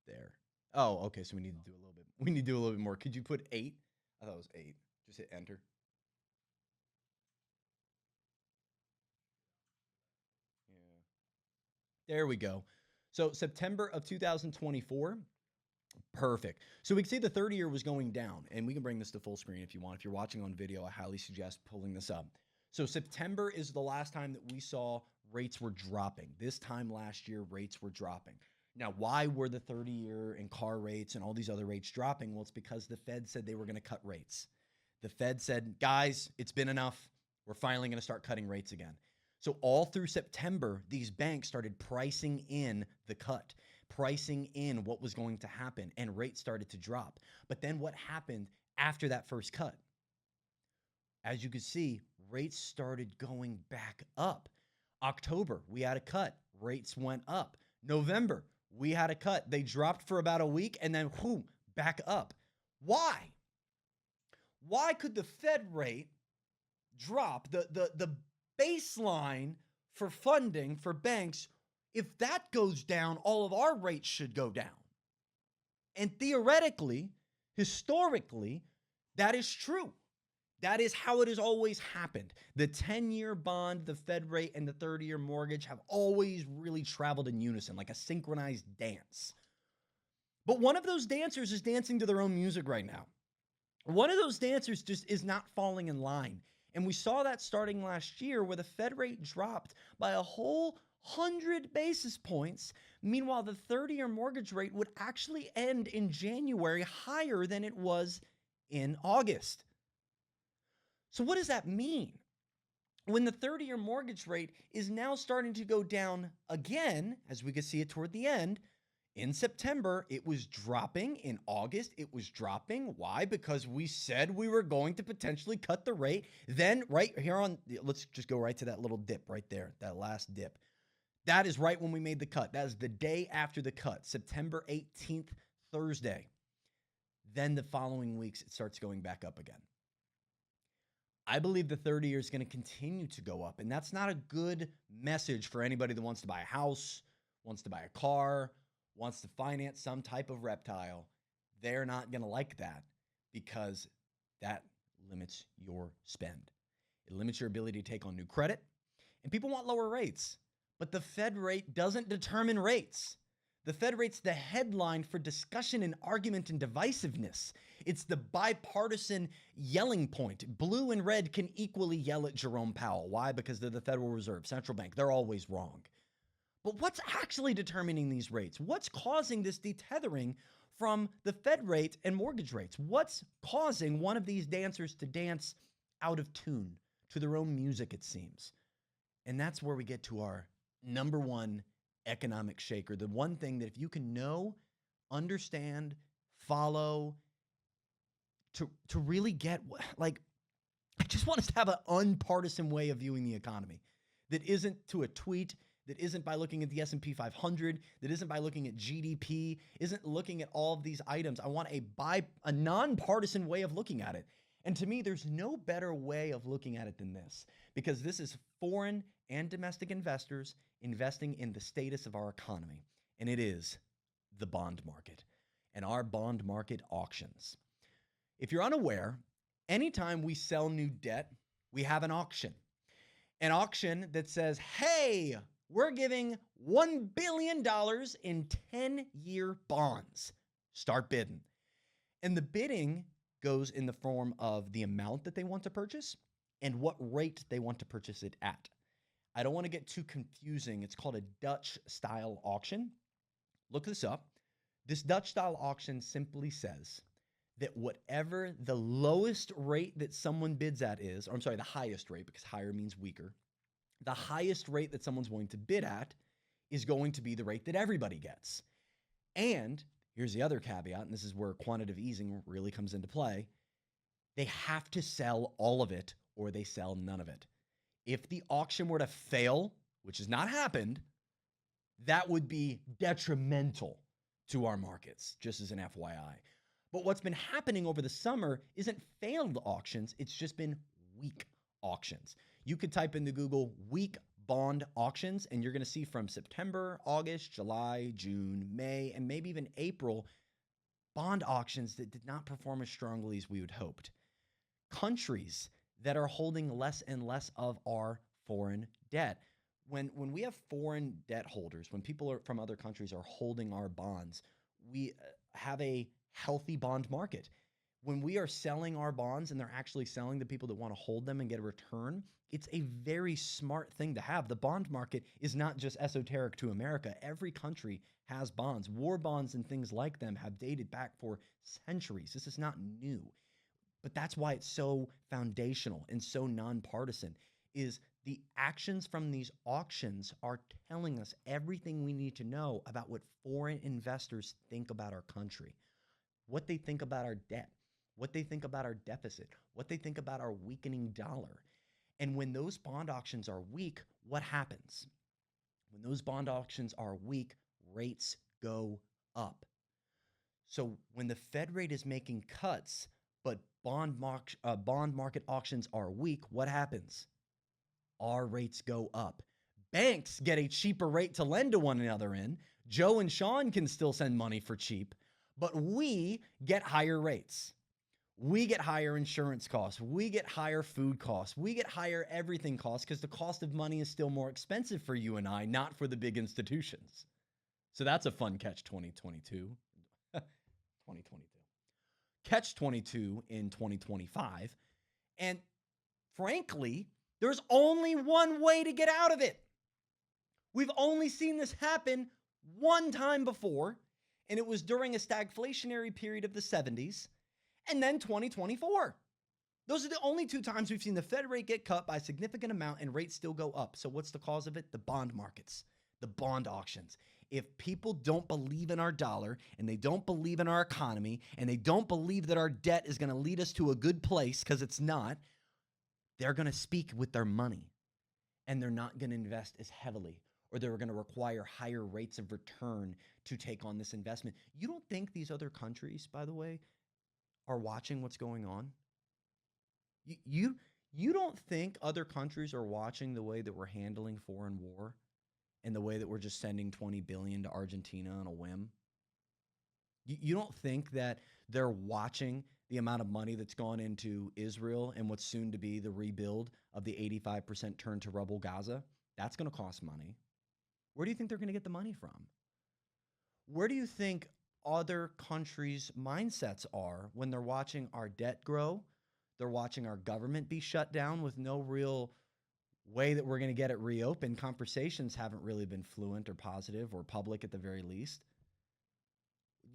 there. Oh, okay, so we need to do a little bit. We need to do a little bit more. Could you put 8? I thought it was 8. Just hit enter. Yeah. There we go. So September of 2024. Perfect. So we can see the 30-year was going down, and we can bring this to full screen if you want. If you're watching on video, I highly suggest pulling this up. So September is the last time that we saw rates were dropping. This time last year, rates were dropping. Now, why were the 30-year and car rates and all these other rates dropping? Well, it's because the Fed said they were going to cut rates. The Fed said, guys, it's been enough. We're finally going to start cutting rates again. So all through September, these banks started pricing in the cut, pricing in what was going to happen, and rates started to drop. But then what happened after that first cut? As you can see, rates started going back up. October, we had a cut. Rates went up. November, we had a cut. They dropped for about a week and then whoom, back up. Why? Why could the Fed rate drop, the baseline for funding for banks? If that goes down, all of our rates should go down. And theoretically, historically, that is true. That is how it has always happened. The 10-year bond, the Fed rate, and the 30-year mortgage have always really traveled in unison, like a synchronized dance. But one of those dancers is dancing to their own music right now. One of those dancers just is not falling in line. And we saw that starting last year where the Fed rate dropped by a whole 100 basis points. Meanwhile, the 30-year mortgage rate would actually end in January higher than it was in August. So what does that mean? When the 30-year mortgage rate is now starting to go down again, as we can see it toward the end, In September, it was dropping. In August, it was dropping. Why? Because we said we were going to potentially cut the rate. Then right here on, let's just go right to that little dip right there, that last dip. That is right when we made the cut. That is the day after the cut, September 18th, Thursday. Then the following weeks, it starts going back up again. I believe the 30-year is going to continue to go up, and that's not a good message for anybody that wants to buy a house, wants to buy a car, wants to finance some type of reptile. They're not going to like that because that limits your spend. It limits your ability to take on new credit, and people want lower rates. But the Fed rate doesn't determine rates. The Fed rate's the headline for discussion and argument and divisiveness. It's the bipartisan yelling point. Blue and red can equally yell at Jerome Powell. Why? Because they're the Federal Reserve, central bank. They're always wrong. But what's actually determining these rates? What's causing this detethering from the Fed rate and mortgage rates? What's causing one of these dancers to dance out of tune to their own music, it seems? And that's where we get to our number one economic shaker. The one thing that if you can know, understand, follow, to really get, like, I just want us to have an unpartisan way of viewing the economy that isn't to a tweet, that isn't by looking at the S&P 500, that isn't by looking at GDP, isn't looking at all of these items. I want a nonpartisan way of looking at it. And to me, there's no better way of looking at it than this, because this is foreign and domestic investors investing in the status of our economy, and it is the bond market and our bond market auctions. If you're unaware, anytime we sell new debt, we have an auction that says, hey, we're giving $1 billion in 10-year bonds. Start bidding. And the bidding goes in the form of the amount that they want to purchase and what rate they want to purchase it at. I don't want to get too confusing. It's called a Dutch-style auction. Look this up. This Dutch-style auction simply says that whatever the lowest rate that someone bids at is, or I'm sorry, the highest rate, because higher means weaker, the highest rate that someone's willing to bid at is going to be the rate that everybody gets. And here's the other caveat, and this is where quantitative easing really comes into play. They have to sell all of it or they sell none of it. If the auction were to fail, which has not happened, that would be detrimental to our markets, just as an FYI. But what's been happening over the summer isn't failed auctions, it's just been weak auctions. You could type into Google weak bond auctions, and you're going to see from September, August, July, June, May, and maybe even April, bond auctions that did not perform as strongly as we had hoped. Countries that are holding less and less of our foreign debt. When we have foreign debt holders, when people from other countries are holding our bonds, we have a healthy bond market. When we are selling our bonds and they're actually selling to people that want to hold them and get a return, it's a very smart thing to have. The bond market is not just esoteric to America. Every country has bonds. War bonds and things like them have dated back for centuries. This is not new. But that's why it's so foundational and so nonpartisan, is the actions from these auctions are telling us everything we need to know about what foreign investors think about our country, what they think about our debt, what they think about our deficit, what they think about our weakening dollar. And when those bond auctions are weak, what happens? When those bond auctions are weak, rates go up. So when the Fed rate is making cuts, but bond market auctions are weak, what happens? Our rates go up. Banks get a cheaper rate to lend to one another in. Joe and Sean can still send money for cheap, but we get higher rates. We get higher insurance costs. We get higher food costs. We get higher everything costs because the cost of money is still more expensive for you and I, not for the big institutions. So that's a fun catch 2022. 2022. Catch 22 in 2025. And frankly, there's only one way to get out of it. We've only seen this happen one time before, and it was during a stagflationary period of the 70s, and then 2024. Those are the only two times we've seen the Fed rate get cut by a significant amount and rates still go up. So what's the cause of it? The bond markets, the bond auctions. if people don't believe in our dollar and they don't believe in our economy and they don't believe that our debt is going to lead us to a good place, because it's not, they're going to speak with their money and they're not going to invest as heavily, or they're going to require higher rates of return to take on this investment. You don't think these other countries, by the way, are watching what's going on? You don't think other countries are watching the way that we're handling foreign war and the way that we're just sending $20 billion to Argentina on a whim? You don't think that they're watching the amount of money that's gone into Israel and what's soon to be the rebuild of the 85% turn to rubble Gaza? That's going to cost money. Where do you think they're going to get the money from? Where do you think other countries' mindsets are when they're watching our debt grow? They're watching our government be shut down with no real way that we're going to get it reopened. Conversations haven't really been fluent or positive or public at the very least.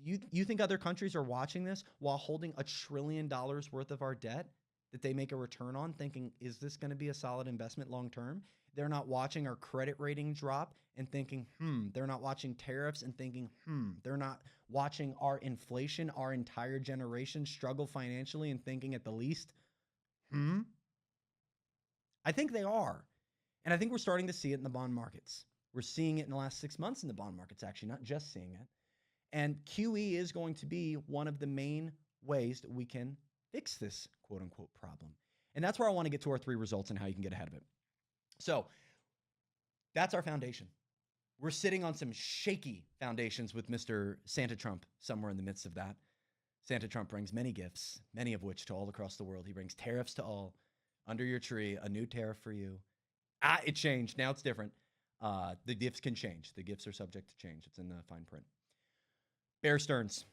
You think other countries are watching this while holding $1 trillion worth of our debt that they make a return on, thinking, is this going to be a solid investment long term? They're not watching our credit rating drop and thinking, They're not watching tariffs and thinking, They're not watching our inflation, our entire generation struggle financially and thinking at the least, I think they are. And I think we're starting to see it in the bond markets. We're seeing it in the last 6 months in the bond markets, actually, not just seeing it. And QE is going to be one of the main ways that we can fix this quote unquote problem. And that's where I want to get to our 3 results and how you can get ahead of it. So that's our foundation. We're sitting on some shaky foundations with Mr. Santa Trump somewhere in the midst of that. Santa Trump brings many gifts, many of which to all across the world. He brings tariffs to all. Under your tree, a new tariff for you. It changed. Now it's different. The gifts can change. The gifts are subject to change. It's in the fine print. Bear Stearns.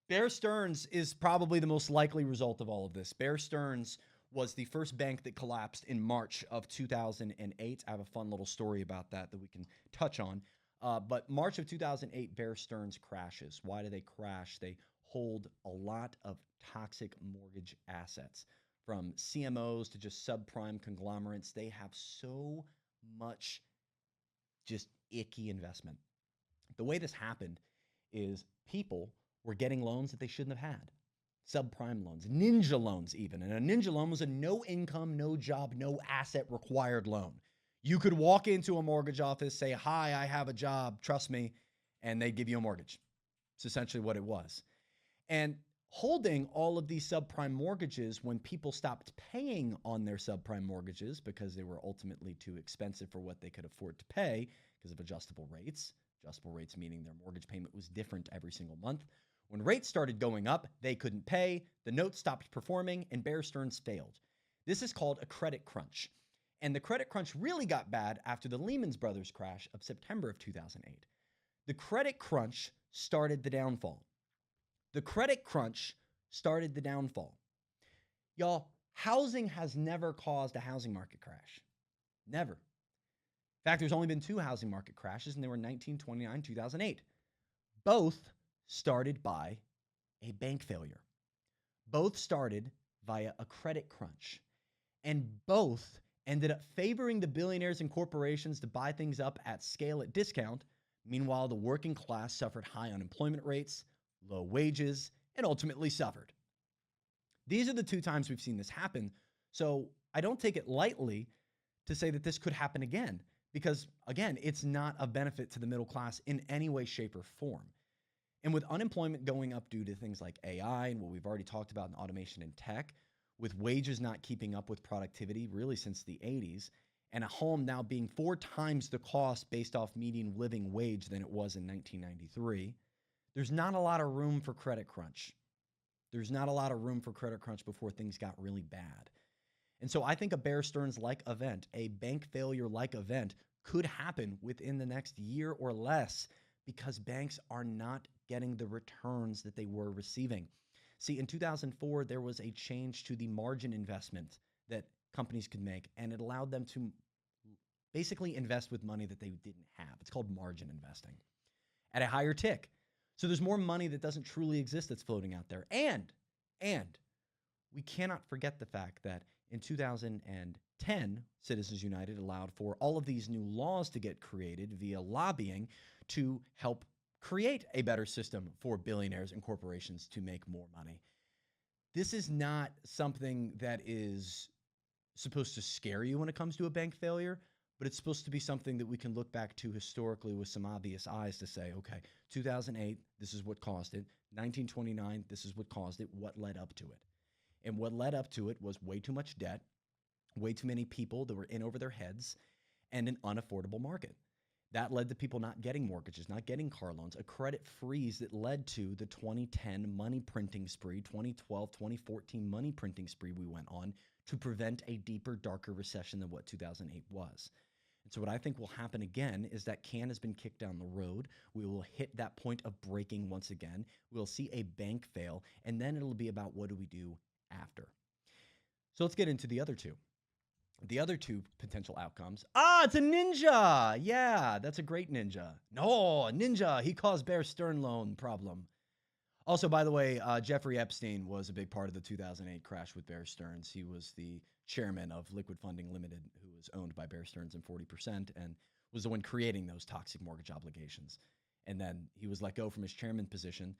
Bear Stearns is probably the most likely result of all of this. Bear Stearns was the first bank that collapsed in March of 2008. I have a fun little story about that we can touch on. But March of 2008, Bear Stearns crashes. Why do they crash? They hold a lot of toxic mortgage assets, from CMOs to just subprime conglomerates. They have so much just icky investment. The way this happened is people were getting loans that they shouldn't have had. Subprime loans, ninja loans even. And a ninja loan was a no income, no job, no asset required loan. You could walk into a mortgage office, say, hi, I have a job, trust me, and they give you a mortgage. It's essentially what it was. And holding all of these subprime mortgages, when people stopped paying on their subprime mortgages because they were ultimately too expensive for what they could afford to pay because of adjustable rates meaning their mortgage payment was different every single month. When rates started going up, they couldn't pay, the note stopped performing, and Bear Stearns failed. This is called a credit crunch. And the credit crunch really got bad after the Lehman Brothers crash of September of 2008. The credit crunch started the downfall. Y'all, housing has never caused a housing market crash. Never. In fact, there's only been 2 housing market crashes, and they were 1929, 2008. Both started by a bank failure. Both started via a credit crunch. And both ended up favoring the billionaires and corporations to buy things up at scale at discount. Meanwhile, the working class suffered high unemployment rates, low wages, and ultimately suffered. These are the 2 times we've seen this happen. So I don't take it lightly to say that this could happen again, because, again, it's not a benefit to the middle class in any way, shape, or form. And with unemployment going up due to things like AI and what we've already talked about in automation and tech, with wages not keeping up with productivity really since the 80s, and a home now being 4 times the cost based off median living wage than it was in 1993, there's not a lot of room for credit crunch. There's not a lot of room for credit crunch before things got really bad. And so I think a Bear Stearns-like event, a bank failure-like event, could happen within the next year or less because banks are not getting the returns that they were receiving. See, in 2004, there was a change to the margin investment that companies could make, and it allowed them to basically invest with money that they didn't have. It's called margin investing at a higher tick. So there's more money that doesn't truly exist that's floating out there. And we cannot forget the fact that in 2010, Citizens United allowed for all of these new laws to get created via lobbying to help create a better system for billionaires and corporations to make more money. This is not something that is supposed to scare you when it comes to a bank failure, but it's supposed to be something that we can look back to historically with some obvious eyes to say, okay, 2008, this is what caused it. 1929, this is what caused it. What led up to it? And what led up to it was way too much debt, way too many people that were in over their heads, and an unaffordable market. That led to people not getting mortgages, not getting car loans, a credit freeze that led to the 2010 money printing spree, 2012, 2014 money printing spree we went on to prevent a deeper, darker recession than what 2008 was. And so what I think will happen again is that can has been kicked down the road. We will hit that point of breaking once again. We'll see a bank fail, and then it'll be about what do we do after. So let's get into the other two. The other two potential outcomes. It's a ninja. Yeah, that's a great ninja. No, a ninja. He caused Bear Stearns loan problem. Also, by the way, Jeffrey Epstein was a big part of the 2008 crash with Bear Stearns. He was the chairman of Liquid Funding Limited, who was owned by Bear Stearns in 40% and was the one creating those toxic mortgage obligations. And then he was let go from his chairman position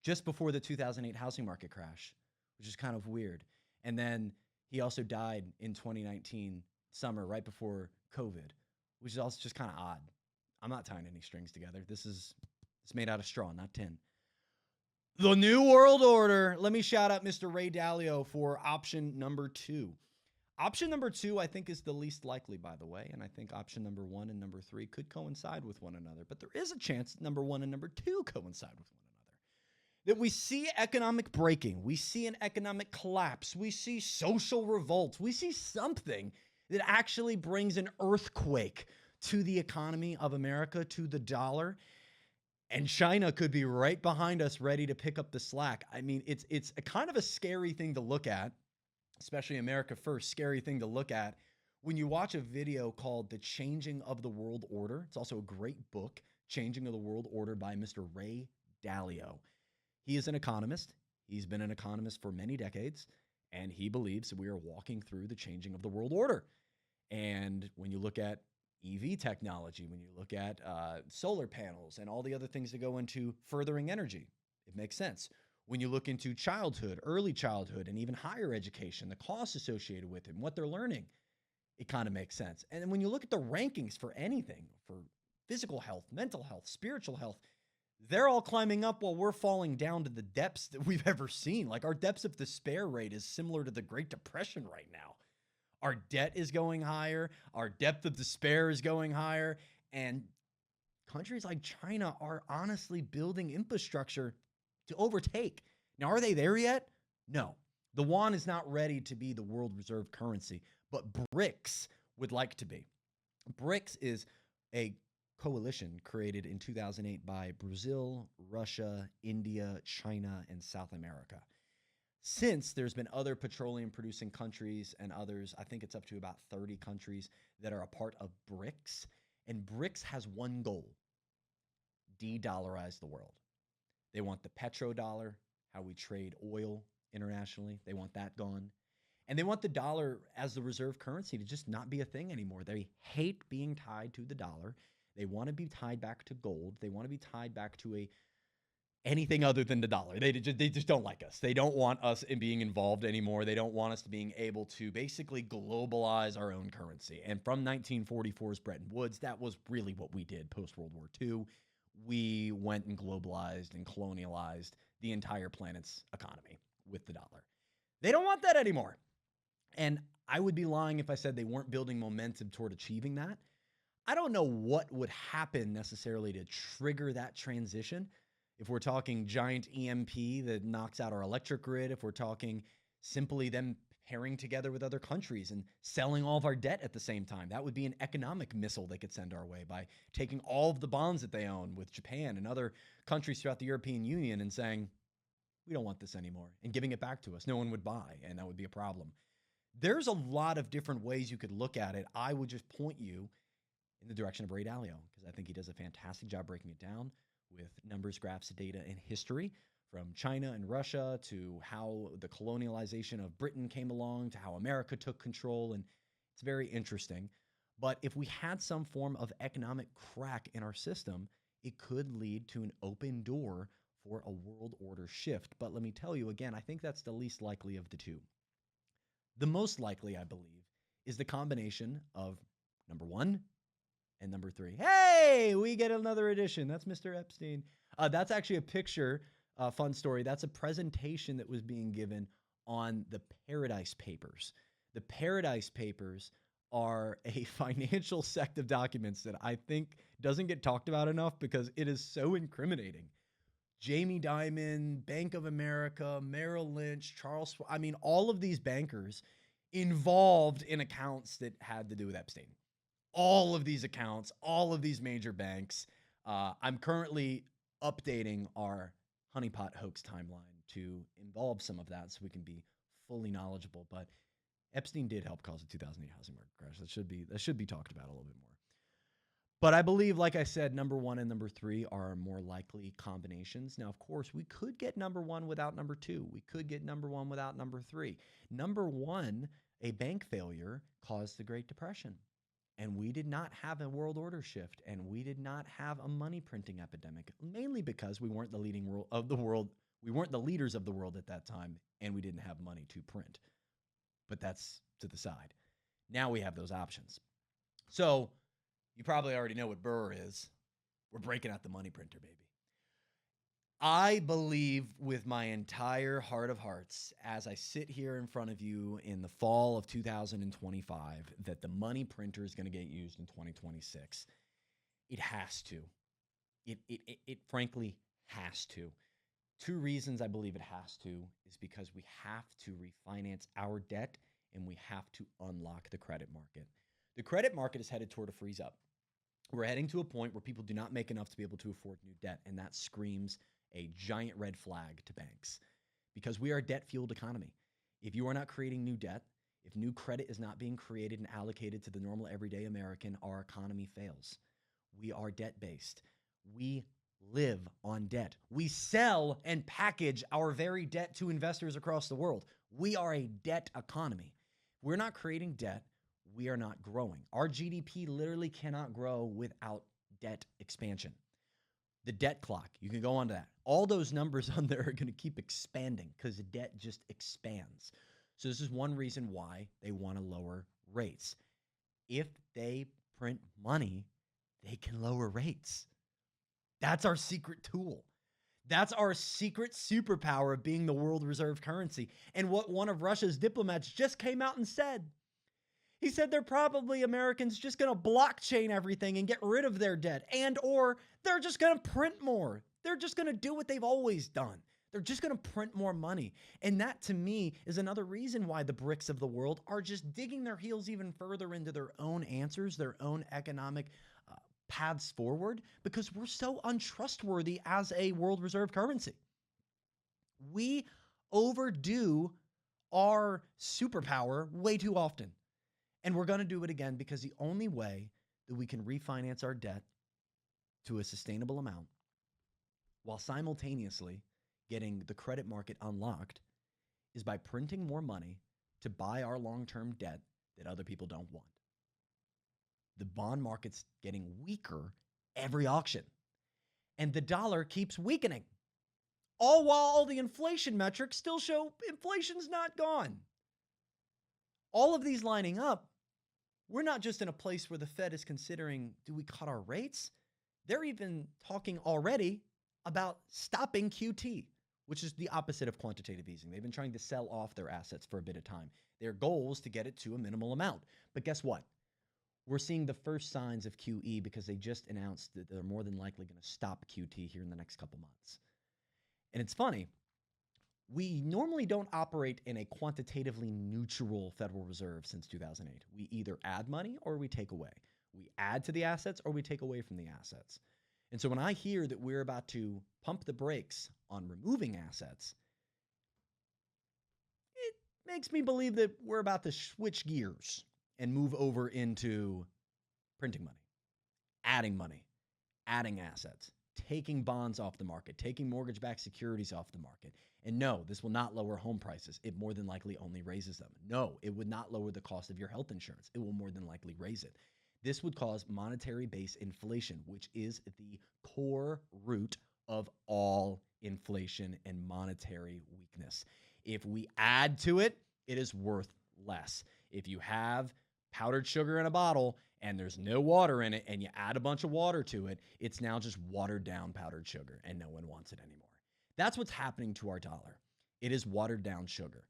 just before the 2008 housing market crash, which is kind of weird. And then he also died in 2019 summer, right before COVID, which is also just kind of odd. I'm not tying any strings together. It's made out of straw, not tin. The New World Order. Let me shout out Mr. Ray Dalio for option number 2. Option number 2, I think, is the least likely, by the way. And I think option number 1 and number 3 could coincide with one another. But there is a chance number 1 and number 2 coincide with one another. That we see economic breaking, we see an economic collapse, we see social revolts, we see something that actually brings an earthquake to the economy of America, to the dollar, and China could be right behind us ready to pick up the slack. I mean, it's a kind of a scary thing to look at, especially America First, scary thing to look at when you watch a video called The Changing of the World Order. It's also a great book, Changing of the World Order by Mr. Ray Dalio. He is an economist. He's been an economist for many decades, and he believes that we are walking through the changing of the world order. And when you look at EV technology, when you look at solar panels and all the other things that go into furthering energy, it makes sense. When you look into childhood, early childhood, and even higher education, the costs associated with it and what they're learning, it kind of makes sense. And then when you look at the rankings for anything, for physical health, mental health, spiritual health, they're all climbing up while we're falling down to the depths that we've ever seen. Like, our depths of despair rate is similar to the Great Depression right now. Our debt is going higher. Our depth of despair is going higher. And countries like China are honestly building infrastructure to overtake. Now, are they there yet? No. The yuan is not ready to be the world reserve currency, but BRICS would like to be. BRICS is a coalition created in 2008 by Brazil, Russia, India, China, and South America. Since there's been other petroleum producing countries and others, I think it's up to about 30 countries that are a part of BRICS. And BRICS has one goal: de-dollarize the world. They want the petrodollar, how we trade oil internationally. They want that gone. And they want the dollar as the reserve currency to just not be a thing anymore. They hate being tied to the dollar. They want to be tied back to gold. They want to be tied back to anything other than the dollar. They just don't like us. They don't want us in being involved anymore. They don't want us to being able to basically globalize our own currency. And from 1944's Bretton Woods, that was really what we did post-World War II. We went and globalized and colonialized the entire planet's economy with the dollar. They don't want that anymore. And I would be lying if I said they weren't building momentum toward achieving that. I don't know what would happen necessarily to trigger that transition. If we're talking giant EMP that knocks out our electric grid, if we're talking simply them pairing together with other countries and selling all of our debt at the same time, that would be an economic missile they could send our way by taking all of the bonds that they own with Japan and other countries throughout the European Union and saying, we don't want this anymore, and giving it back to us. No one would buy, and that would be a problem. There's a lot of different ways you could look at it. I would just point you in the direction of Ray Dalio, because I think he does a fantastic job breaking it down with numbers, graphs, data, and history, from China and Russia to how the colonialization of Britain came along to how America took control. And it's very interesting. But if we had some form of economic crack in our system, it could lead to an open door for a world order shift. But let me tell you again, I think that's the least likely of the two. The most likely, I believe, is the combination of number one and number three. Hey, we get another edition. That's Mr. Epstein. That's actually a picture, fun story. That's a presentation that was being given on the Paradise Papers. The Paradise Papers are a financial set of documents that I think doesn't get talked about enough because it is so incriminating. Jamie Dimon, Bank of America, Merrill Lynch, I mean, all of these bankers involved in accounts that had to do with Epstein. All of these accounts, all of these major banks. I'm currently updating our honeypot hoax timeline to involve some of that so we can be fully knowledgeable. But Epstein did help cause the 2008 housing market crash. That should be talked about a little bit more. But I believe, like I said, number one and number three are more likely combinations. Now, of course, we could get number one without number two. We could get number one without number three. Number one, a bank failure caused the Great Depression. And we did not have a world order shift, and we did not have a money printing epidemic, mainly because we weren't the leading world of the world. We weren't the leaders of the world at that time, and we didn't have money to print. But that's to the side. Now we have those options. So you probably already know what Burr is. We're breaking out the money printer, baby. I believe with my entire heart of hearts, as I sit here in front of you in the fall of 2025, that the money printer is going to get used in 2026. It has to. It frankly has to. Two reasons I believe it has to is because we have to refinance our debt and we have to unlock the credit market. The credit market is headed toward a freeze up. We're heading to a point where people do not make enough to be able to afford new debt, and that screams a giant red flag to banks because we are a debt-fueled economy. If you are not creating new debt, if new credit is not being created and allocated to the normal everyday American, our economy fails. We are debt-based. We live on debt. We sell and package our very debt to investors across the world. We are a debt economy. We're not creating debt. We are not growing. Our GDP literally cannot grow without debt expansion. The debt clock, you can go on to that. All those numbers on there are going to keep expanding because the debt just expands. So this is one reason why they want to lower rates. If they print money, they can lower rates. That's our secret tool. That's our secret superpower of being the world reserve currency. And what one of Russia's diplomats just came out and said. He said they're probably Americans just going to blockchain everything and get rid of their debt, and or they're just going to print more. They're just going to do what they've always done. They're just going to print more money. And that, to me, is another reason why the BRICS of the world are just digging their heels even further into their own answers, their own economic paths forward, because we're so untrustworthy as a world reserve currency. We overdo our superpower way too often. And we're going to do it again because the only way that we can refinance our debt to a sustainable amount while simultaneously getting the credit market unlocked is by printing more money to buy our long-term debt that other people don't want. The bond market's getting weaker every auction, and the dollar keeps weakening, all while all the inflation metrics still show inflation's not gone. All of these lining up, we're not just in a place where the Fed is considering, do we cut our rates? They're even talking already about stopping QT, which is the opposite of quantitative easing. They've been trying to sell off their assets for a bit of time. Their goal is to get it to a minimal amount. But guess what? We're seeing the first signs of QE because they just announced that they're more than likely going to stop QT here in the next couple months. And it's funny. We normally don't operate in a quantitatively neutral Federal Reserve since 2008. We either add money or we take away. We add to the assets or we take away from the assets. And so when I hear that we're about to pump the brakes on removing assets, it makes me believe that we're about to switch gears and move over into printing money, adding assets, taking bonds off the market, taking mortgage-backed securities off the market. And no, this will not lower home prices. It more than likely only raises them. No, it would not lower the cost of your health insurance. It will more than likely raise it. This would cause monetary base inflation, which is the core root of all inflation and monetary weakness. If we add to it, it is worth less. If you have powdered sugar in a bottle and there's no water in it and you add a bunch of water to it, it's now just watered down powdered sugar and no one wants it anymore. That's what's happening to our dollar. It is watered down sugar.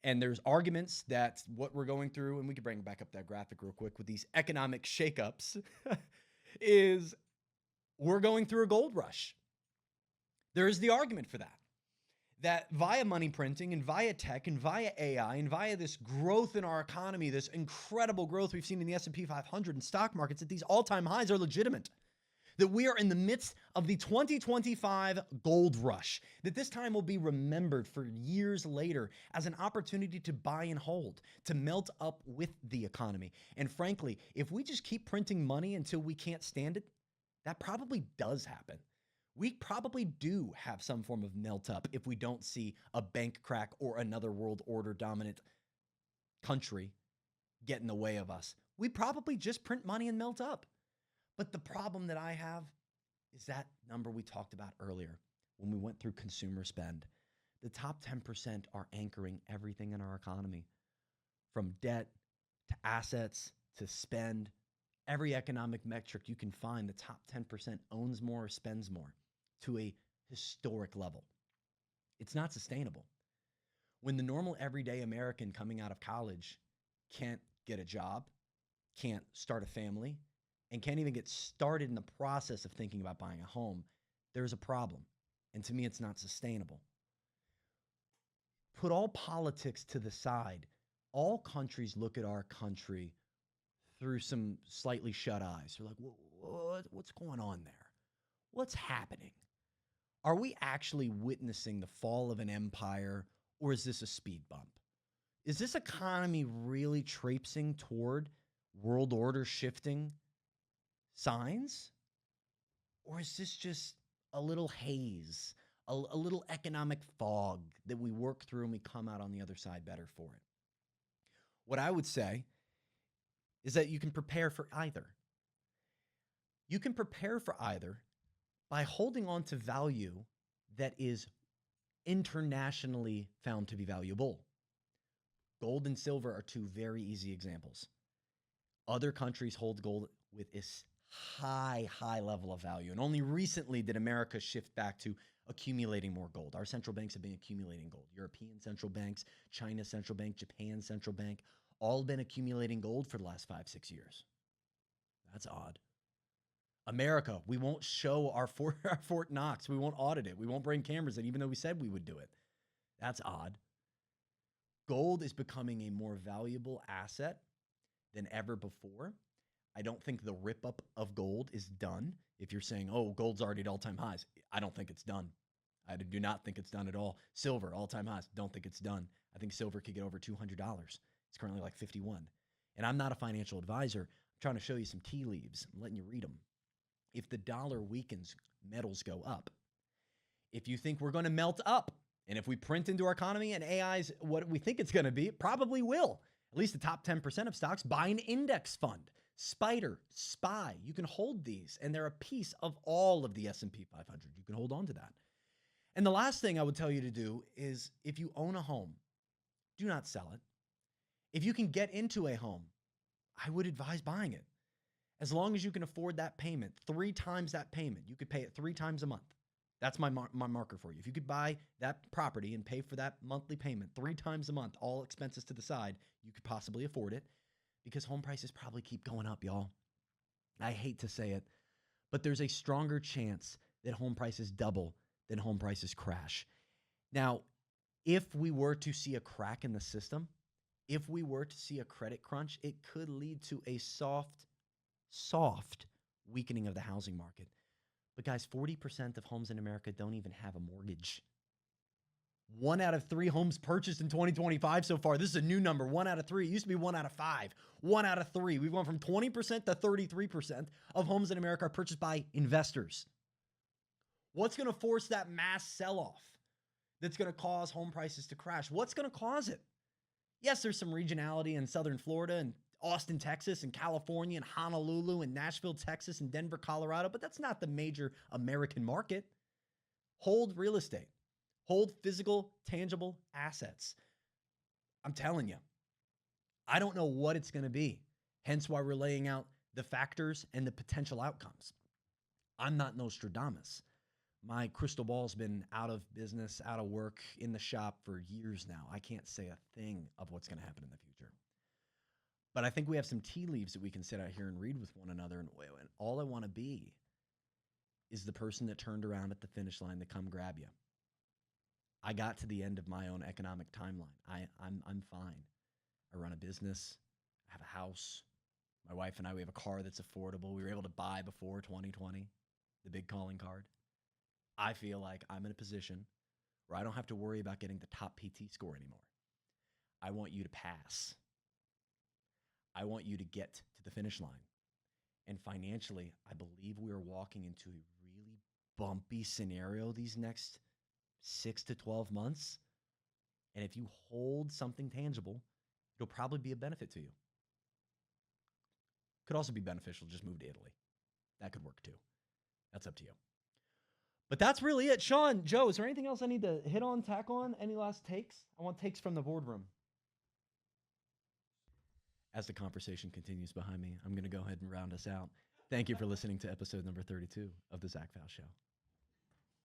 And there's arguments that what we're going through, and we can bring back up that graphic real quick with these economic shakeups, is we're going through a gold rush. There is the argument for that via money printing and via tech and via AI and via this growth in our economy, this incredible growth we've seen in the S&P 500 and stock markets, that these all-time highs are legitimate. That we are in the midst of the 2025 gold rush, that this time will be remembered for years later as an opportunity to buy and hold, to melt up with the economy. And frankly, if we just keep printing money until we can't stand it, that probably does happen. We probably do have some form of melt up if we don't see a bank crack or another world order dominant country get in the way of us. We probably just print money and melt up. But the problem that I have is that number we talked about earlier when we went through consumer spend. The top 10% are anchoring everything in our economy, from debt to assets to spend. Every economic metric you can find, the top 10% owns more or spends more to a historic level. It's not sustainable. When the normal everyday American coming out of college can't get a job, can't start a family, and can't even get started in the process of thinking about buying a home, there's a problem. And to me, it's not sustainable. Put all politics to the side. All countries look at our country through some slightly shut eyes. They're like, what's going on there? What's happening? Are we actually witnessing the fall of an empire, or is this a speed bump? Is this economy really traipsing toward world order shifting signs? Or is this just a little haze, a little economic fog that we work through and we come out on the other side better for it? What I would say is that you can prepare for either. You can prepare for either by holding on to value that is internationally found to be valuable. Gold and silver are two very easy examples. Other countries hold gold with its high level of value. And only recently did America shift back to accumulating more gold. Our central banks have been accumulating gold. European central banks, China central bank, Japan central bank, all been accumulating gold for the last 5-6 years. That's odd. America, we won't show our Fort Knox. We won't audit it. We won't bring cameras in, even though we said we would do it. That's odd. Gold is becoming a more valuable asset than ever before. I don't think the rip up of gold is done. If you're saying, oh, gold's already at all-time highs, I don't think it's done. I do not think it's done at all. Silver, all-time highs, don't think it's done. I think silver could get over $200. It's currently like 51. And I'm not a financial advisor. I'm trying to show you some tea leaves. I'm letting you read them. If the dollar weakens, metals go up. If you think we're going to melt up, and if we print into our economy and AI is what we think it's going to be, it probably will. At least the top 10% of stocks buy an index fund. Spider, SPY, you can hold these, and they're a piece of all of the S&P 500. You can hold on to that. And the last thing I would tell you to do is, if you own a home, do not sell it. If you can get into a home, I would advise buying it. As long as you can afford that payment, 3 times that payment, you could pay it 3 times a month. That's my marker for you. If you could buy that property and pay for that monthly payment 3 times a month, all expenses to the side, you could possibly afford it, because home prices probably keep going up, y'all. I hate to say it, but there's a stronger chance that home prices double than home prices crash. Now, if we were to see a crack in the system, if we were to see a credit crunch, it could lead to a soft weakening of the housing market. But guys, 40% of homes in America don't even have a mortgage. 1 out of 3 homes purchased in 2025 so far. This is a new number, 1 out of 3. It used to be 1 out of 5. 1 out of 3. We've gone from 20% to 33% of homes in America are purchased by investors. What's going to force that mass sell-off that's going to cause home prices to crash? What's going to cause it? Yes, there's some regionality in southern Florida and Austin, Texas, and California, and Honolulu, and Nashville, Texas, and Denver, Colorado, but that's not the major American market. Hold real estate, hold physical, tangible assets. I'm telling you, I don't know what it's going to be. Hence why we're laying out the factors and the potential outcomes. I'm not Nostradamus. My crystal ball's been out of business, out of work, in the shop for years now. I can't say a thing of what's going to happen in the future. But I think we have some tea leaves that we can sit out here and read with one another. And all I want to be is the person that turned around at the finish line to come grab you. I got to the end of my own economic timeline. I'm fine. I run a business. I have a house. My wife and I, we have a car that's affordable. We were able to buy before 2020, the big calling card. I feel like I'm in a position where I don't have to worry about getting the top PT score anymore. I want you to pass. I want you to get to the finish line. And financially, I believe we are walking into a really bumpy scenario these next 6 to 12 months. And if you hold something tangible, it'll probably be a benefit to you. Could also be beneficial, just move to Italy. That could work too. That's up to you. But that's really it. Sean, Joe, is there anything else I need to hit on, tack on? Any last takes? I want takes from the boardroom. As the conversation continues behind me, I'm going to go ahead and round us out. Thank you for listening to episode number 32 of the Zach Faust Show.